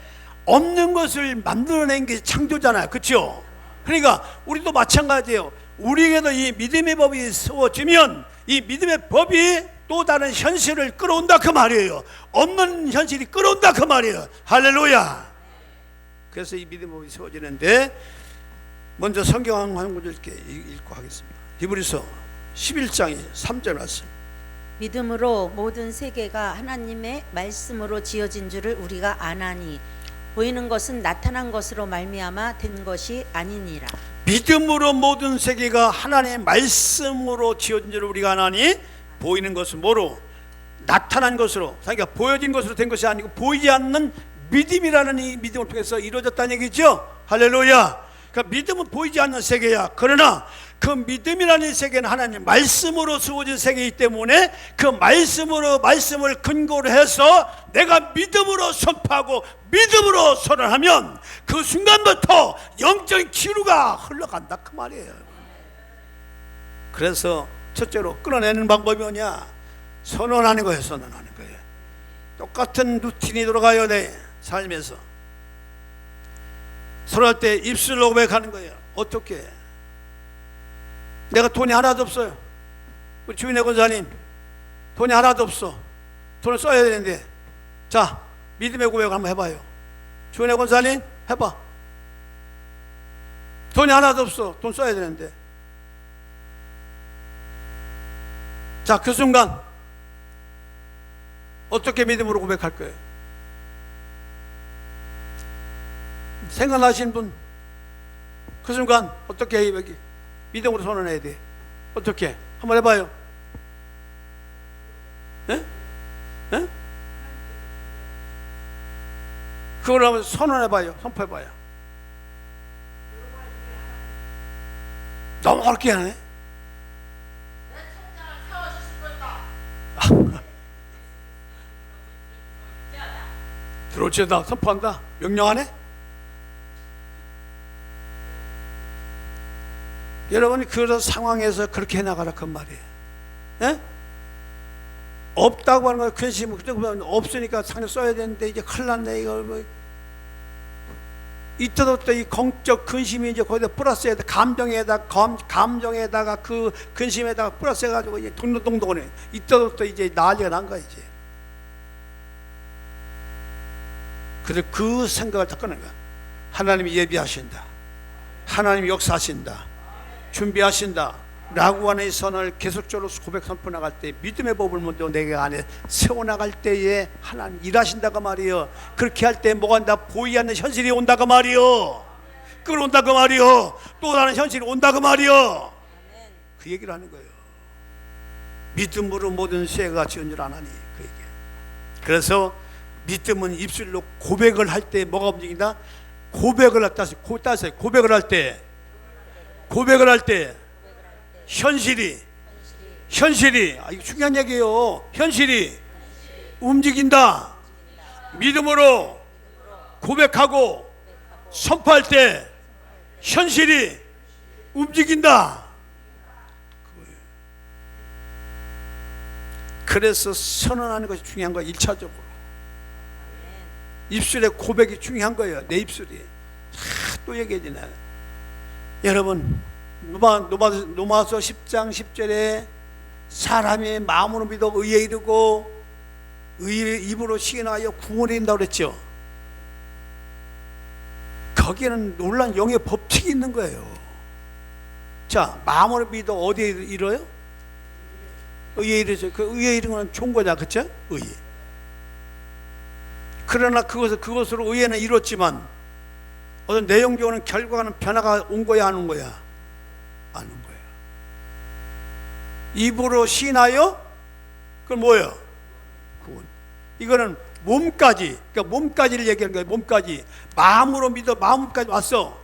없는 것을 만들어낸 게 창조잖아요. 그렇죠? 그러니까 우리도 마찬가지예요. 우리에게도 이 믿음의 법이 세워지면 이 믿음의 법이 또 다른 현실을 끌어온다 그 말이에요. 없는 현실이 끌어온다 그 말이에요. 할렐루야. 그래서 이 믿음의 법이 세워지는데, 먼저 성경 한 구절 이렇게 읽고 하겠습니다. 히브리서 11장 3절 말씀. 믿음으로 모든 세계가 하나님의 말씀으로 지어진 줄을 우리가 아나니 보이는 것은 나타난 것으로 말미암아 된 것이 아니니라. 믿음으로 모든 세계가 하나님의 말씀으로 지어진 줄을 우리가 아나니 보이는 것은 뭐로? 나타난 것으로. 그러니까 보여진 것으로 된 것이 아니고 보이지 않는 믿음이라는 이 믿음을 통해서 이루어졌다는 얘기죠. 할렐루야. 그러니까 믿음은 보이지 않는 세계야. 그러나 그 믿음이라는 세계는 하나님 말씀으로 세워진 세계이기 때문에 그 말씀을 근거로 해서 내가 믿음으로 선포하고 믿음으로 선언하면 그 순간부터 영적인 기류가 흘러간다 그 말이에요. 그래서 첫째로 끌어내는 방법이 뭐냐? 선언하는 거예요. 선언하는 거예요. 똑같은 루틴이 돌아가요. 내 삶에서 선언할 때 입술로 고백하는 거예요. 어떻게? 내가 돈이 하나도 없어요. 우리 주인의 권사님 돈이 하나도 없어. 돈을 써야 되는데, 자 믿음의 고백 한번 해봐요. 주인의 권사님 해봐. 돈이 하나도 없어. 돈 써야 되는데. 자, 그 순간 어떻게 믿음으로 고백할 거예요? 생각나시는 분, 그 순간 어떻게 해요? 여기 믿음으로 선언해야 돼. 어떻게? 한번 해봐요. 예? 예? 그걸 한번 선언해봐요. 선포해봐요. 너무 어렵게 하네. 들어올지어다 선포한다. 명령하네. 여러분이 그런 상황에서 그렇게 해나가라 그 말이에요. 예? 없다고 하는 거 근심, 없으니까 상처 써야 되는데 이제 큰일 났네 이거 뭐. 이때부터 이 공적 근심이 이제 거기다 플러스에다 감정에다가 그 근심에다가 플러스해가지고 이제 동동동동해. 이때부터 이제 난리가 난 거야 이제. 그래서 그 생각을 다 꺼낸 거야. 하나님이 예비하신다. 하나님이 역사하신다. 준비하신다 라고 하는 이 선을 계속적으로 고백 선포 나갈 때, 믿음의 법을 먼저 내게 안에 세워나갈 때에 하나님 일하신다고 말이요. 그렇게 할 때 뭐가 온다? 보이지 않는 현실이 온다고 말이요. 끌어온다고 말이요. 또 다른 현실이 온다고 말이요. 그 얘기를 하는 거예요. 믿음으로 모든 세계가 지은 줄 아나니 그 얘기. 그래서 믿음은 입술로 고백을 할 때 뭐가 움직인다? 고백을 할 때 고백을 할 때 현실이 이거 중요한 얘기예요. 현실이 움직인다. 믿음으로 고백하고 선포할 때 현실이 움직인다. 그래서 선언하는 것이 중요한 거예요. 1차적으로 입술의 고백이 중요한 거예요. 내 입술이. 또 얘기해지네. 여러분, 로마서 10장 10절에 사람이 마음으로 믿어 의에 이르고 입으로 시인하여 구원에 이른다고 그랬죠. 거기에는 놀란 영의 법칙이 있는 거예요. 자, 마음으로 믿어 어디에 이뤄요? 의에 이르죠. 그 의에 이르는 건 좋은 거냐, 그쵸? 의에. 그러나 그것으로 의에는 이뤘지만 어떤 내용적으로는 결과는 변화가 온 거야, 안 온 거야? 안 온 거야. 입으로 시인하여 그건 뭐예요? 구원. 이거는 몸까지, 그러니까 몸까지를 얘기하는 거예요. 몸까지. 마음으로 믿어 마음까지 왔어.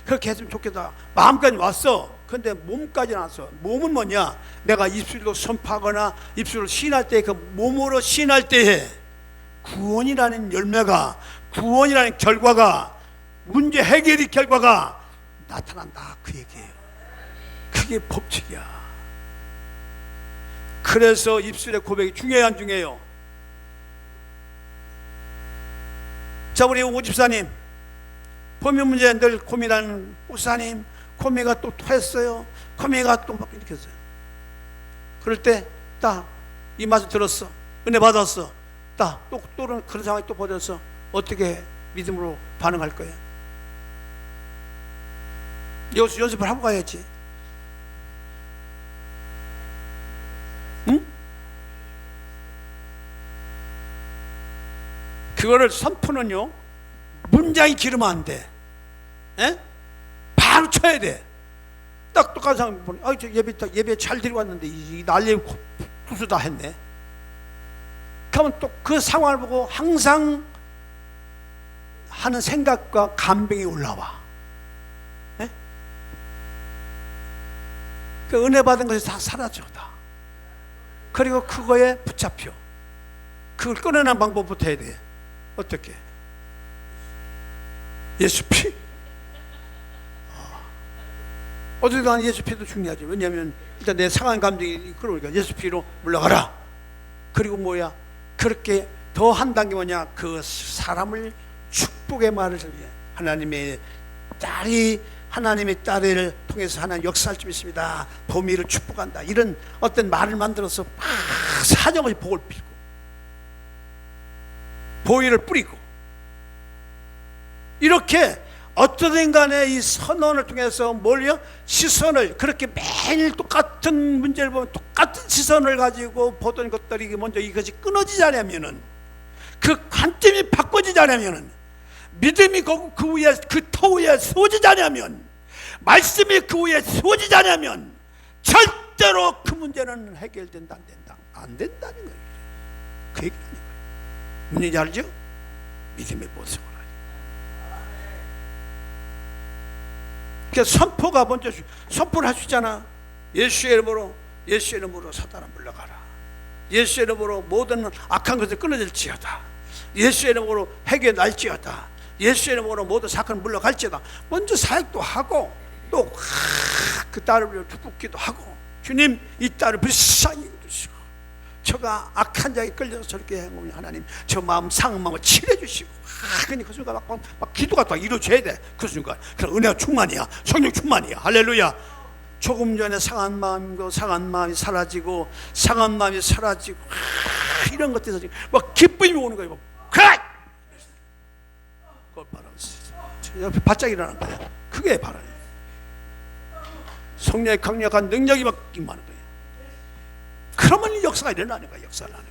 그렇게 했으면 좋겠다. 마음까지 왔어. 근데 몸까지는 왔어. 몸은 뭐냐? 내가 입술로 선포하거나 입술로 시인할 때, 그 몸으로 시인할 때에 구원이라는 열매가, 구원이라는 결과가, 문제 해결의 결과가 나타난다, 그 얘기예요. 그게 법칙이야. 그래서 입술의 고백이 중요해요, 안 중요해요? 자, 우리 오 집사님, 범위 문제 늘 고민하는 목사님, 고민가 또 토했어요. 고민가 또 막 이렇게 했어요. 그럴 때 딱 이 말씀 들었어, 은혜 받았어, 딱 또 그런 상황이 또 벌어졌어. 어떻게 믿음으로 반응할 거예요? 연습을 하고 가야지. 응? 그거를 선포는요, 문장이 길으면 안 돼. 에? 바로 쳐야 돼. 딱 똑같은 사람 보니, 저 예배 잘 드리고 왔는데 이 난리 구수 다 했네. 그러면 또 그 상황을 보고 항상 하는 생각과 감정이 올라와. 에? 그 은혜 받은 것이 다 사라져. 다. 그리고 그거에 붙잡혀. 그걸 끊어내는 방법부터 해야 돼. 어떻게? 예수 피. 어디든 예수 피도 중요하지. 왜냐하면 일단 내 상한 감정이 그러니까 예수 피로 물러가라. 그리고 뭐야? 그렇게 더 한 단계 뭐냐? 그 사람을 축복의 말을 전해. 하나님의 딸을 통해서 하나님 역사할 줄 믿습니다. 도미를 축복한다. 이런 어떤 말을 만들어서 막 사정없이 복을 빌고 보혈을 뿌리고, 이렇게 어떠든 간에 이 선언을 통해서 뭘요? 시선을, 그렇게 매일 똑같은 문제를 보면 똑같은 시선을 가지고 보던 것들이 먼저 이것이 끊어지지 않으면은, 그 관점이 바꿔지지 않으면은, 믿음이 그 위에, 그 터 위에 세워지지 않으면, 말씀이 그 위에 세워지지 않으면 절대로 그 문제는 해결된다, 안 된다, 안 된다는 거예요. 그 얘기는 거예요. 뭔지 알죠? 믿음의 모습으로. 그러니까 선포가 먼저, 선포를 할 수 있잖아. 예수의 이름으로 사단아 물러가라. 예수의 이름으로 모든 악한 것을 끊어질지어다. 예수의 이름으로 해결 날지어다. 예수의 이름으로 모든 사건을 물러갈지어다. 먼저 사역도 하고, 또 그 딸을 위해 축복기도 하고, 주님 이 딸을 불쌍히 주시고, 저가 악한 자에 끌려서 저렇게 행하면 하나님 저 마음 상한 마음을 치료해 주시고, 그러니까 그 순간 막 기도가 딱 이루어져야 돼. 그 순간 그럼 은혜가 충만이야, 성령 충만이야. 할렐루야. 조금 전에 상한 마음이 사라지고, 상한 마음이 사라지고, 이런 것들에서 막 기쁨이 오는 거예요. 그래! 그걸 바로 옆에 바짝 일어나는 거야. 그게 바로 성령의 강력한 능력이 막 임하는 거예요. 그러면 이 역사가 일어나는 거야. 역사를 하는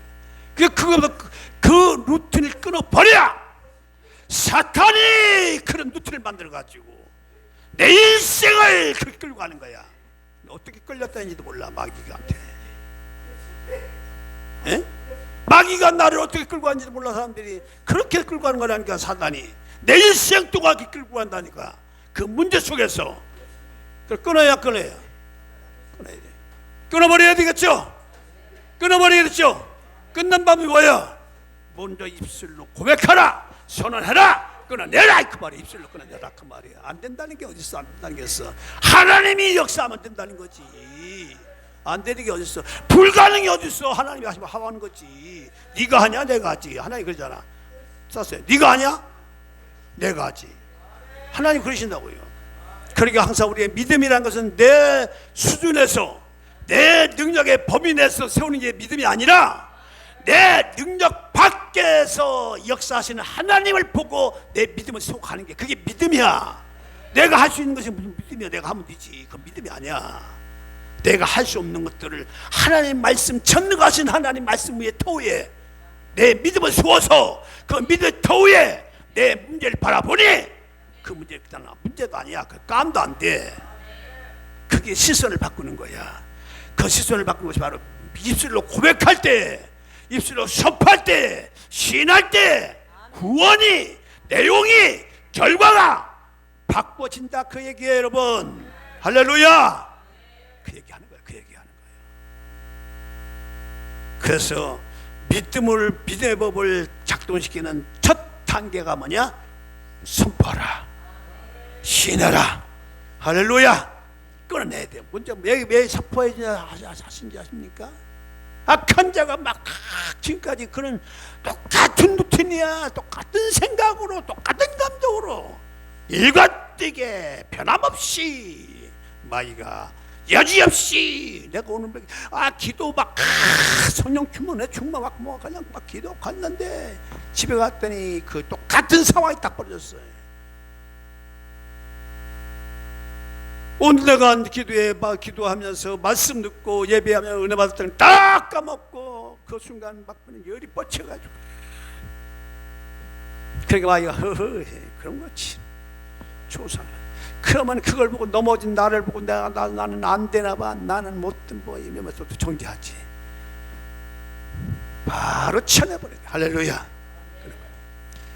거야. 그거보다 그 루틴을 끊어버려. 사탄이 그런 루틴을 만들어가지고 내 인생을 그렇게 끌고 가는 거야. 어떻게 끌렸다는지도 몰라. 마귀가한테. 에? 마귀가 나를 어떻게 끌고 가는지도 몰라. 사람들이 그렇게 끌고 가는 거라니까. 사단이 내 인생 동안 끌고 간다니까. 그 문제 속에서. 그걸 끊어야 끊어야 돼. 끊어버려야 되겠죠. 끊어버리겠죠. 끝난 밤이 뭐야? 먼저 입술로 고백하라, 선언해라, 끊어내라, 그 말이야. 입술로 끊어내라, 그 말이야. 안 된다는 게 어딨어? 안 된다는 게 어딨어? 하나님이 역사하면 된다는 거지. 안 되는 게 어딨어? 불가능이 어딨어? 하나님이 하는 거지. 네가 하냐, 내가 하지. 하나님 그러잖아. 썼어요. 네가 하냐, 내가 하지. 하나님 그러신다고요. 그러니까 항상 우리의 믿음이라는 것은 내 수준에서, 내 능력의 범위 내에서 세우는 게 믿음이 아니라, 내 능력 밖에서 역사하시는 하나님을 보고 내 믿음을 세우고 가는 게, 그게 믿음이야. 내가 할 수 있는 것이 무슨 믿음이야. 내가 하면 되지. 그건 믿음이 아니야. 내가 할 수 없는 것들을 하나님 말씀, 전능하신 하나님 말씀 위에, 터 위에 내 믿음을 세워서 그 믿음의 터 위에 내 문제를 바라보니, 그 문제 그냥 문제도 아니야. 그 감도 안 돼. 그게 시선을 바꾸는 거야. 그 시선을 바꾸는 것이 바로 입술로 고백할 때, 입술로 선포할 때, 시인할 때 구원이, 내용이, 결과가 바꿔진다. 그 얘기예요, 여러분. 할렐루야. 그 얘기하는 거예요. 그 얘기하는 거예요. 그래서 믿음의 법을 작동시키는 첫 단계가 뭐냐? 선포하라, 시인하라. 할렐루야. 끊어내야 돼요. 먼저 왜 선포해야 하신지 아십니까? 악한 자가 막 지금까지 그런 똑같은 루틴이야, 똑같은 생각으로, 똑같은 감정으로 일관되게 변함없이 마이가 여지없이 내가 오늘 기도 막 성령 충만해 충만 막 뭐 그냥 막 기도 갔는데 집에 갔더니 그 똑같은 상황이 딱 벌어졌어요. 오늘 내가 기도에 막 기도하면서 말씀 듣고 예배하며 은혜 받을 때는 딱 까먹고 그 순간 막 열이 뻗쳐가지고 그러니까 마이가 허허해 그런 거지 조상. 그러면 그걸 보고 넘어진 나를 보고 나는 안 되나 봐, 나는 못된 뭐 이러면서 또 정죄하지. 바로 쳐내버려. 할렐루야.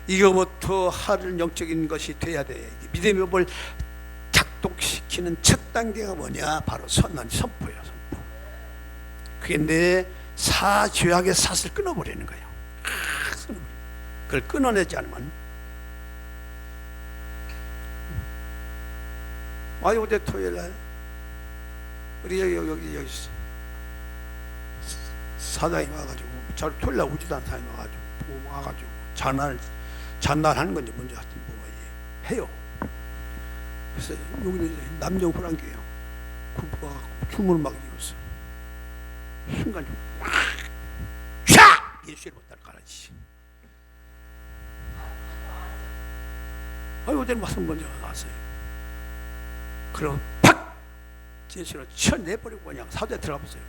이거부터 하는 영적인 것이 돼야 돼. 믿음의 법을 작동시키는 첫 단계가 뭐냐? 바로 선포예요. 선포. 그게 내 죄악의 삿을 끊어버리는 거예요. 그걸 끊어내지 않으면 어제 토요일날 우리 여기 사장이 와가지고 저 토요일날 우주단 사장이 와가지고 잔날하는 건지 뭔지 하여튼 뭐 해요. 그래서 여기는 남녀 호랑이에요. 구부가 춤을 막 이었어. 순간 쫙 예수를 못 따라가라지. 어제는 무슨 먼저 나왔어요. 그럼 팍! 제시로 쳐내버리고 그냥 사도에 들어가 봤어요.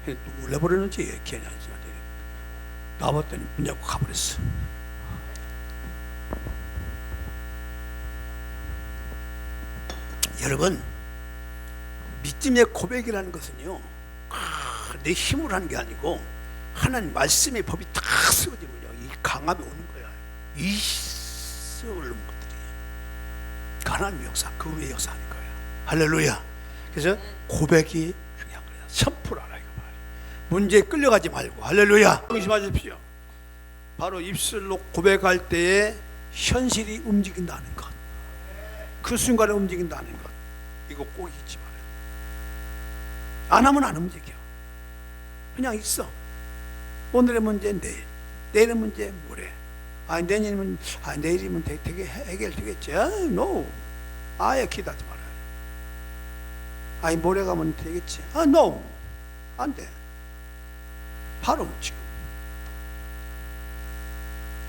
누굴 내버렸는지 기억이 안 나지. 나왔더니 문 열고 가버렸어. 여러분, 믿음의 고백이라는 것은요, 내 힘으로 하는 게 아니고 하나님 말씀의 법이 딱 쓰여지면요, 이 강함이 오는 거야. 이 썩을 놈 것들이 하나님의 역사, 그 외의 역사하는 거야. 할렐루야. 그래서 고백이 중요한 거야. 선포를 하라 이거 말이야. 문제에 끌려가지 말고. 할렐루야. 조심하십시오. 바로 입술로 고백할 때에 현실이 움직인다는 것, 그 순간에 움직인다는 것, 이거 꼭 잊지 말아요. 안 하면 안 움직여. 그냥 있어. 오늘의 문제는 내일의 문제 모레. 내일이면 되게 해결되겠지. no. 아예 기도하지 말아요. 모레 가면 되겠지. no. 안 돼. 바로 움직여.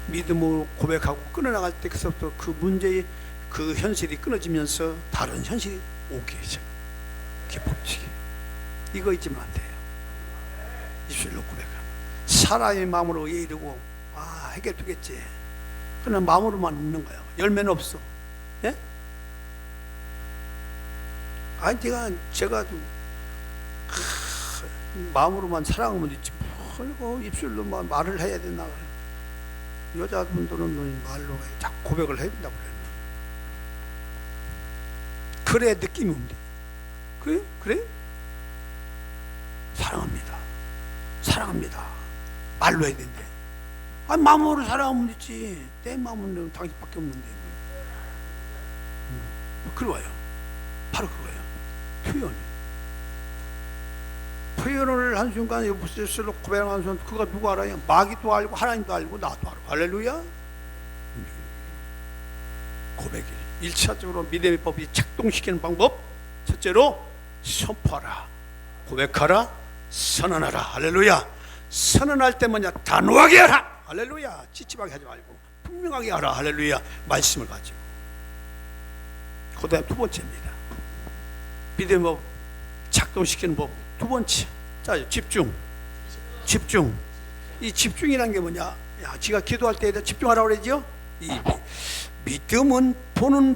믿음으로 고백하고 끊어나갈 때 그서부터 그 문제의 그 현실이 끊어지면서 다른 현실이 오게 해줘. 그게 법칙이. 이거 잊으면 안 돼요. 입술로 고백하면 사람의 마음으로 이르고 해결되겠지. 그냥 마음으로만 있는 거예요. 열매는 없어. 예? 제가 마음으로만 사랑하면 있지. 입술로 말을 해야 되나. 여자분들은 말로 자꾸 고백을 해야 된다고 그래야 느낌이 온대. 그래? 사랑합니다. 말로 해야 된대. 마음으로 사랑하면 있지. 내 마음은 당신밖에 없는데. 그거예요. 바로 그거예요. 표현을 한 순간 입술로 고백하는 순간 그가 누가 알아요? 마귀도 알고 하나님도 알고 나도 알고. 할렐루야. 고백이 1차적으로 믿음의 법이 작동시키는 방법. 첫째로 선포하라, 고백하라, 선언하라. 할렐루야. 선언할 때 뭐냐? 단호하게 하라. 할렐루야. 찌찌하게 하지 말고 분명하게 하라. 할렐루야. 말씀을 가지고. 그 다음 두 번째입니다. 믿음의 법 작동시키는 법 두 번째. 자, 집중. 이 집중이라는 게 뭐냐? 지가 기도할 때 집중하라고 그러죠? 이 믿음은 보는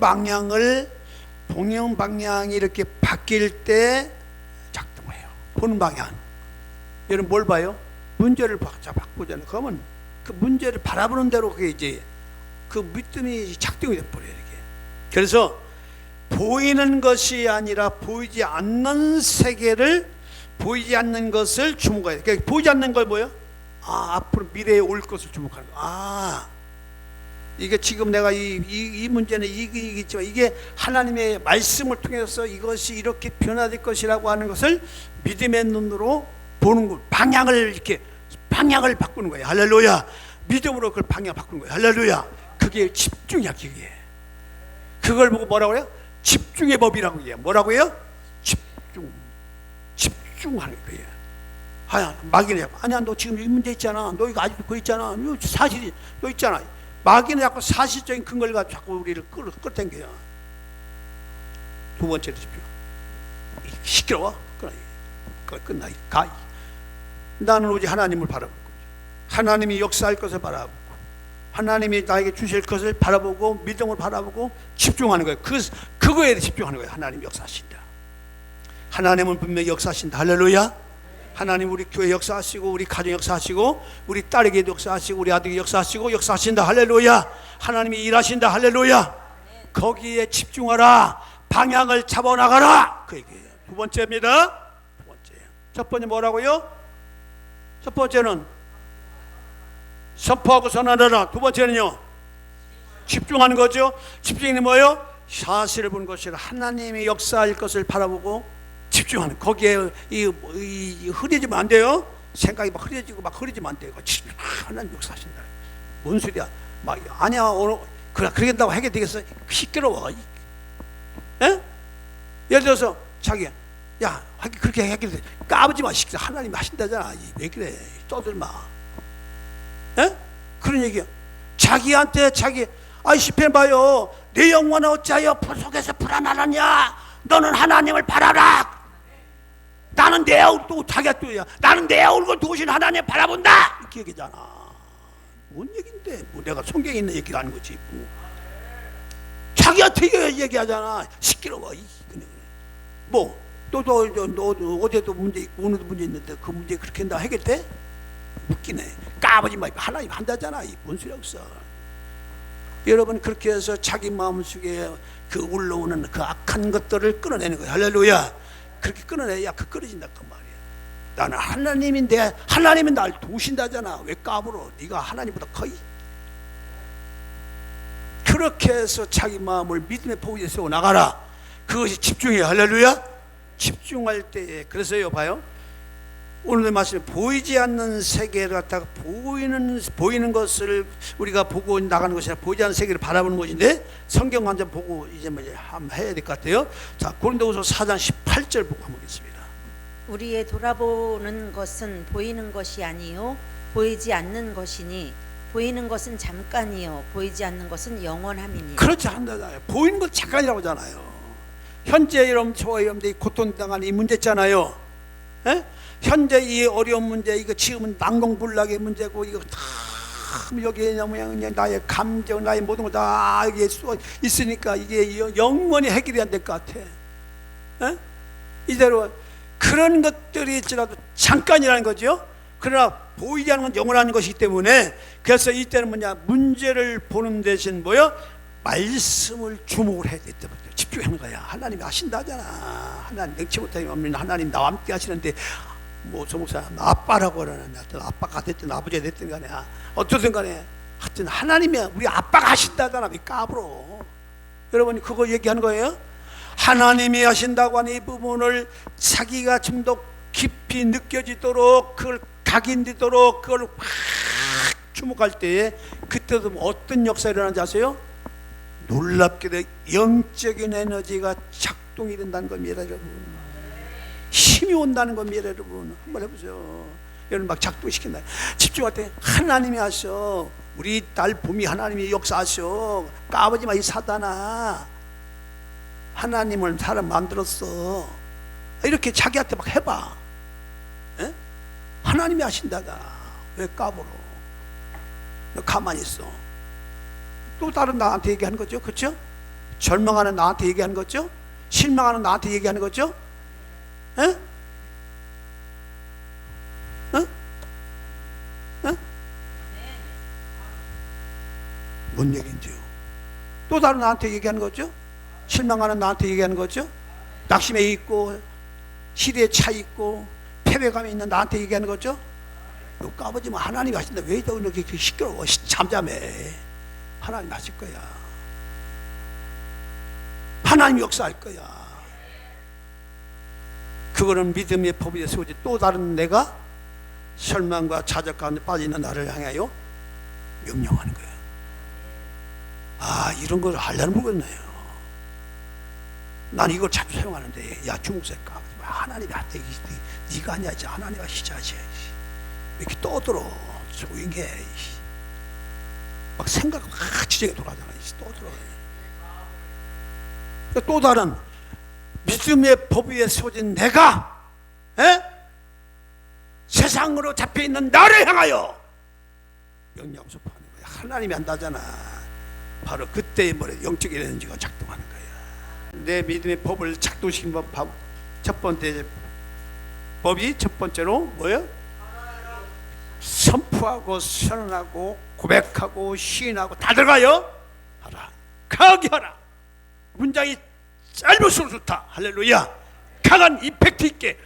방향이 이렇게 바뀔 때 작동해요. 보는 방향. 여러분 뭘 봐요? 문제를 바꾸잖아요. 그러면 그 문제를 바라보는 대로 그게 이제 그 믿음이 작동이 돼버려요. 이렇게. 그래서 보이는 것이 아니라 보이지 않는 세계를, 보이지 않는 것을 주목해야 돼. 그러니까 보이지 않는 걸 뭐예요? 앞으로 미래에 올 것을 주목하는 거야. 이게 지금 내가 이 문제는 이기지만 이게 하나님의 말씀을 통해서 이것이 이렇게 변화될 것이라고 하는 것을 믿음의 눈으로 보는 거, 방향을 바꾸는 거예요. 할렐루야. 믿음으로 그걸 방향 바꾸는 거예요. 할렐루야. 그게 집중이야. 그걸 보고 뭐라고 해요? 집중의 법이라고 해요. 뭐라고 해요? 집중하는 거예요. 마귀는 아니야, 너 지금 이 문제 있잖아, 너 이거 아직도 그거 있잖아, 이거 사실이 너 있잖아. 마귀는 자꾸 사실적인 근거를 가지고 자꾸 우리를 끌어당겨요. 두 번째로 집중. 시끄러워. 끝나. 나는 오직 하나님을 바라보고, 하나님이 역사할 것을 바라보고, 하나님이 나에게 주실 것을 바라보고, 믿음을 바라보고 집중하는 거예요. 그거에 집중하는 거예요. 하나님 역사하신다. 하나님은 분명히 역사하신다. 할렐루야. 하나님 우리 교회 역사하시고, 우리 가정 역사하시고, 우리 딸에게도 역사하시고, 우리 아들에게 역사하시고, 역사하신다. 할렐루야. 하나님이 일하신다. 할렐루야. 거기에 집중하라. 방향을 잡아나가라. 그 얘기예요. 두 번째입니다. 두 번째. 첫 번째 뭐라고요? 첫 번째는 선포하고 선언하라. 두 번째는요, 집중하는 거죠. 집중이 뭐예요? 사실을 보는 것이라. 하나님의 역사할 것을 바라보고 집중하는, 거기에 흐려지면 안 돼요. 생각이 막 흐려지고 막 흐려지면 안 돼요. 하나님 역사하신다. 뭔 소리야? 막 아니야, 오늘 그러겠다고 하게 되겠어? 시끄러워. 에? 예를 들어서 자기 그렇게 하게 돼. 까부지 마. 하나님이 하신다잖아. 왜 그래? 떠들 마. 에? 그런 얘기야. 자기한테 시편 봐요. 내 영혼은 어찌하여 속에서 불안하느냐? 너는 하나님을 바라라. 나는 내 얼굴, 나는 내 얼굴 도우신 하나님 바라본다. 이렇게 얘기잖아. 뭔 얘긴데? 내가 성경에 있는 얘기가 아닌 거지. 자기한테 얘기하잖아. 시끄러워. 너 어제도 문제 있고 오늘도 문제 있는데 그 문제 그렇게 한다 해결돼? 웃기네. 까부지 마. 하나님 한다잖아. 뭔 소리 없어. 여러분, 그렇게 해서 자기 마음속에 그 올라오는 그 악한 것들을 끊어내는 거야. 할렐루야. 그렇게 끊어내야 끊어진다 그 말이야. 나는 하나님인데 하나님은 날 도우신다잖아. 왜 까불어? 네가 하나님보다 커. 그렇게 해서 자기 마음을 믿음의 포기에 세워 나가라. 그것이 집중이에요. 할렐루야. 집중할 때에, 그래서요, 봐요. 오늘의 말씀에 보이지 않는 세계를 갖다가 보이는 것을 우리가 보고 나가는 것이 아니라 보이지 않는 세계를 바라보는 것인데, 성경 한 장 보고 이제 한번 해야 될 것 같아요. 자, 고린도후서 4장 18절 보고 한번 보겠습니다. 우리의 돌아보는 것은 보이는 것이 아니요 보이지 않는 것이니 보이는 것은 잠깐이요 보이지 않는 것은 영원함이니. 그렇지 않잖아요. 보이는 건 잠깐이라고 하잖아요. 현재 여러분들 고통당하는 이 문제 있잖아요. 에? 현재 이 어려운 문제, 이거 지금은 난공불락의 문제고, 이거 다 여기에 그냥 나의 감정, 나의 모든 거 다 여기에 있으니까 이게 영원히 해결이 안 될 것 같아. 에? 이대로 그런 것들이 있더라도 잠깐이라는 거죠. 그러나 보이지 않는 건 영원한 것이기 때문에, 그래서 이때는 문제를 보는 대신 말씀을 주목을 해야 돼. 집중하는 거야. 하나님이 하신다잖아. 하나님 능치 못하게 없는 하나님 나와 함께 하시는데, 저 목사 아빠라고 그러는데, 아빠가 됐든 아버지가 됐든 간에 어떻든 간에 하여튼 하나님이 우리 아빠가 하신다잖아. 왜 까불어? 여러분이 그거 얘기하는 거예요. 하나님이 하신다고 하는 이 부분을 자기가 좀 더 깊이 느껴지도록, 그걸 각인되도록, 그걸 확 주목할 때에, 그때도 어떤 역사가 일어나는지 아세요? 놀랍게도 영적인 에너지가 작동이 된다는 겁니다, 여러분. 힘이 온다는 겁니다, 여러분. 한번 해보세요. 여러분 막 작동시킨다. 집중할 때 하나님이 하셔. 우리 딸 봄이 하나님이 역사하셔. 까부지 마, 이 사단아. 하나님을 사람 만들었어. 이렇게 자기한테 막 해봐. 에? 하나님이 하신다가 왜 까불어? 너 가만히 있어. 또 다른 나한테 얘기하는 거죠, 그렇죠? 절망하는 나한테 얘기하는 거죠? 실망하는 나한테 얘기하는 거죠? 에? 에? 에? 뭔 얘기인지요? 또 다른 나한테 얘기하는 거죠? 실망하는 나한테 얘기하는 거죠? 낙심해 있고 시대에 차 있고 패배감이 있는 나한테 얘기하는 거죠? 이거 까부지면 하나님이 하신다. 왜 이렇게 시끄러워? 잠잠해. 하나님이 하실 거야. 하나님이 역사할 거야. 그거는 믿음의 법에 세워진 또 다른 내가 절망과 좌절 가운데 빠지는 나를 향하여 명령하는 거야. 아, 이런 걸 하려는 모르겠네요. 난 이걸 자주 사용하는데, 야 중국사니까 하나님이 한테 네가 아니야, 이제 하나님이 하시자지. 왜 이렇게 떠들어? 조용히 해. 막 생각 막 지정에 돌아가잖아. 떠들어. 또 다른 믿음의 법 위에 세워진 내가, 세상으로 잡혀있는 나를 향하여 명령 선포하는 거야. 하나님이 한다잖아. 바로 그때의 머리 영적 에너지가 작동하는 거야. 내 믿음의 법을 작동시킨 법, 첫 번째 법이 첫 번째로 뭐예요? 선포하고 선언하고 고백하고 시인하고 다 들어가요. 하라. 강하게 하라. 문장이 짧을수록 좋다. 할렐루야. 강한 임팩트 있게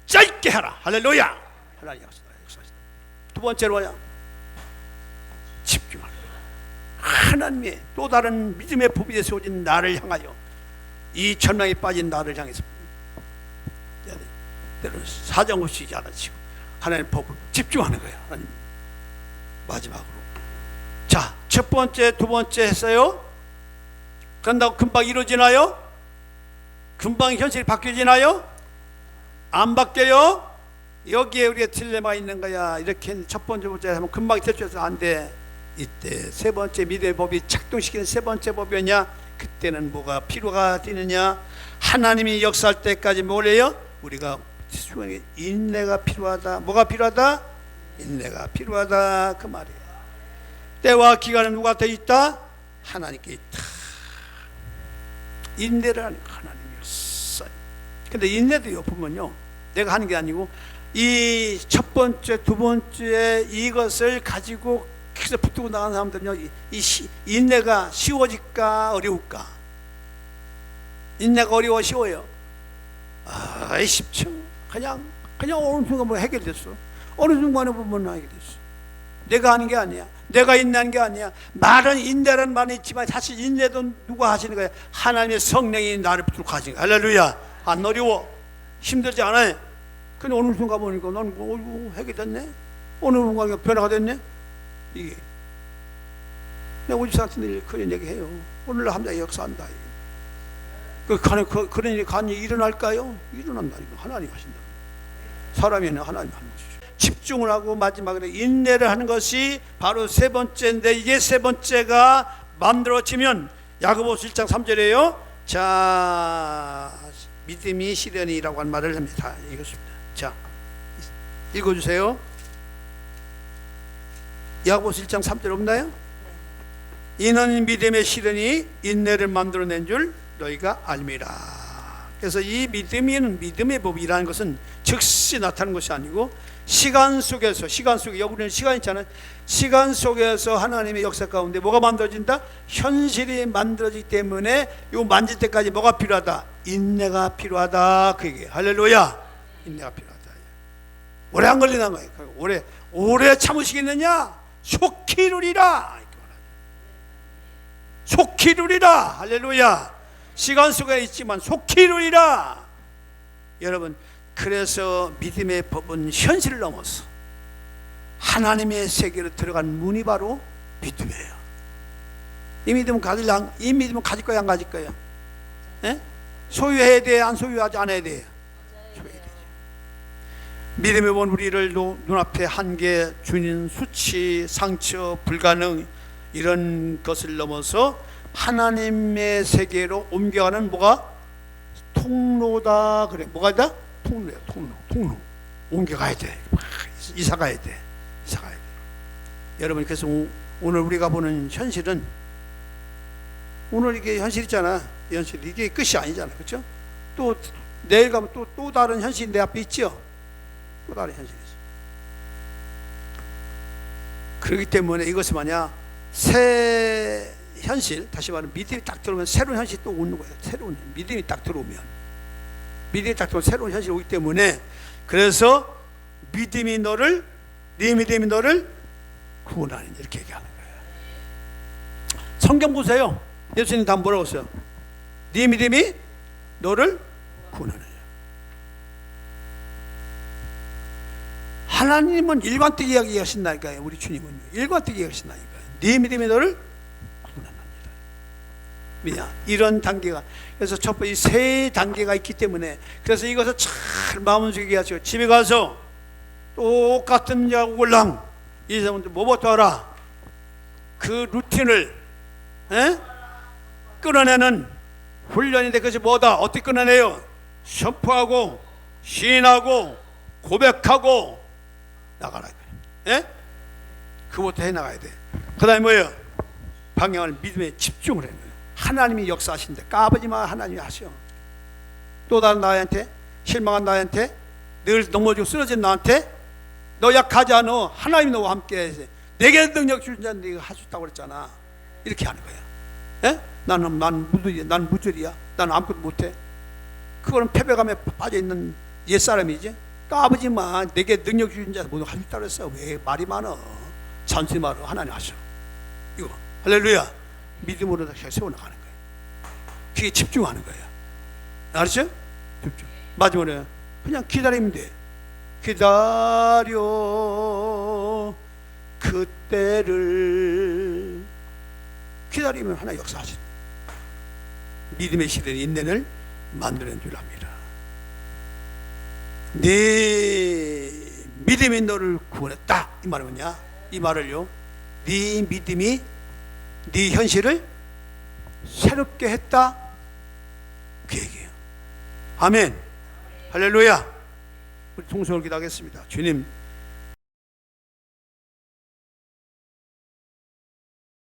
짧게 하라. 할렐루야. 하나님 역사하시다. 두 번째로 뭐냐? 집중하라. 하나님의 또 다른 믿음의 법에 세워진 나를 향하여, 이 절망에 빠진 나를 향해서 때로는 사정없이 야단치고 하나님의 법을 집중하는 거예요. 하나님. 마지막으로, 자, 첫 번째, 두 번째 했어요. 그런다고 금방 이루어지나요? 금방 현실이 바뀌어지나요? 안 바뀌어요. 여기에 우리가 딜레마 있는 거야. 이렇게 첫 번째 하면 금방 대처해서 안 돼. 이때 세 번째 믿음의 법이 작동시키는 세 번째 법이냐? 그때는 뭐가 필요가 되느냐? 하나님이 역사할 때까지 뭘 해요? 우리가 인내가 필요하다. 뭐가 필요하다? 인내가 필요하다. 그 말이에요. 때와 기간은 누가 돼 있다? 하나님께 있다. 인내를 하는 하나님이었어요. 근데 인내도요, 보면요, 내가 하는 게 아니고 이 첫 번째, 두 번째 이것을 가지고 계속 붙들고 나가는 사람들은요, 인내가 쉬워질까 어려울까? 인내가 어려워 쉬워요? 아, 쉽죠. 그냥 어느 순간 뭐 해결됐어. 어느 순간에 보면 해결됐어. 내가 하는 게 아니야. 내가 인내하는 게 아니야. 말은 인내라는 말이 있지만 사실 인내도 누가 하시는 거야? 하나님의 성령이 나를 붙들고 가시는 거야. 할렐루야. 안 어려워. 힘들지 않아요. 근데 어느 순간 보니까 난 해결됐네. 어느 순간 변화가 됐네. 이게 내가 오집사한테 늘 그런 얘기 해요. 오늘 함께 역사한다. 그런 일이 간이 일어날까요? 일어난다. 하나님 하신다. 사람이 아니라 하나님 하는 것이죠. 집중을 하고 마지막에 인내를 하는 것이 바로 세 번째인데, 이게 세 번째가 만들어지면 야고보서 1장 3절에요. 자, 믿음이 시련이라고 하는 말을 합니다. 이것입니다. 자, 읽어주세요. 야고보서 1장 3절 없나요? 이는 믿음의 시련이 인내를 만들어낸 줄 너희가 알미라. 그래서 이 믿음의 법이라는 것은 즉시 나타나는 것이 아니고 시간 속에 우리는 시간 있잖아요. 시간 속에서 하나님의 역사 가운데 뭐가 만들어진다? 현실이 만들어지기 때문에 요 만질 때까지 뭐가 필요하다? 인내가 필요하다. 그 얘기예요. 할렐루야. 인내가 필요하다. 오래 안 걸리는 거예요. 오래 참으시겠느냐? 속히 이루리라. 속히 이루리라. 할렐루야. 시간 속에 있지만 속히 이루리라. 여러분, 그래서 믿음의 법은 현실을 넘어서 하나님의 세계로 들어간 문이 바로 믿음이에요. 이 믿음은 가질 거야, 안 가질 거야? 소유해야 돼, 안 소유하지 않아야 돼? 소유해야 되죠. 믿음의 본 우리를 눈앞에 한계, 주님, 수치, 상처, 불가능, 이런 것을 넘어서 하나님의 세계로 옮겨가는 뭐가? 통로다. 그래. 뭐가 있다? 통로야. 통로. 옮겨가야 돼. 이사 가야 돼. 여러분, 그래서 오늘 우리가 보는 현실은, 오늘 이게 현실 있잖아. 현실, 이게 끝이 아니잖아. 그렇죠? 또 내일 가면 또 다른 현실이 내 앞에 있죠. 또 다른 현실이 있어. 그렇기 때문에 이것이 뭐냐? 새 현실, 다시 말하면 믿음이 딱 들어오면 새로운 현실이 또 오는 거예요. 새로운 믿음이 딱 들어오면 새로운 현실이 오기 때문에, 그래서 믿음이 너를 네 믿음이 너를 구원하느냐 이렇게 얘기하는 거예요. 성경 보세요. 예수님 다 뭐라고 했어요? 네 믿음이 너를 구원하느냐. 하나님은 일관되게 이야기하신다니까요. 우리 주님은 일관되게 이야기하신다니까요. 네 믿음이 너를 구원한답니다. 왜냐? 이런 단계가, 그래서 첫 번째 세 단계가 있기 때문에, 그래서 이것을 잘 마음속에 하시고 집에 가서 똑같은 야구랑 이 사람들 뭐부터 알아? 그 루틴을 끊어내는 훈련인데, 그것이 뭐다? 어떻게 끊어내요? 선포하고 시인하고 고백하고 나가라. 그것부터 해나가야 돼. 그 다음에 뭐예요? 방향을 믿음에 집중을 해요. 하나님이 역사하신대. 까부지 마. 하나님이 하셔. 또 다른 나한테, 실망한 나한테, 늘 넘어지고 쓰러진 나한테, 너 약하지 않아. 하나님이 너와 함께 해서 내게 능력 주신 자는 네가 할 수 있다고 그랬잖아. 이렇게 하는 거야. 나는 무절이야. 나는 아무것도 못해. 그거는 패배감에 빠져있는 옛사람이지. 까부지 마. 내게 능력 주신 자 모두 할 수 있다고 그랬어. 왜 말이 많아? 잔소리 말어. 하나님 하셔. 이거 할렐루야. 믿음으로 다시 세워나가는 거예요. 그게 집중하는 거예요. 알았죠? 집중. 마지막에 그냥 기다리면 돼. 기다려 그때를. 기다리면 하나 역사하신 믿음의 시대는 인내를 만드는 줄 압니다. 네 믿음이 너를 구원했다. 이 말은 뭐냐? 이 말을요, 네 믿음이 네 현실을 새롭게 했다. 그 얘기예요. 아멘. 할렐루야. 우리 통성을 기도하겠습니다. 주님,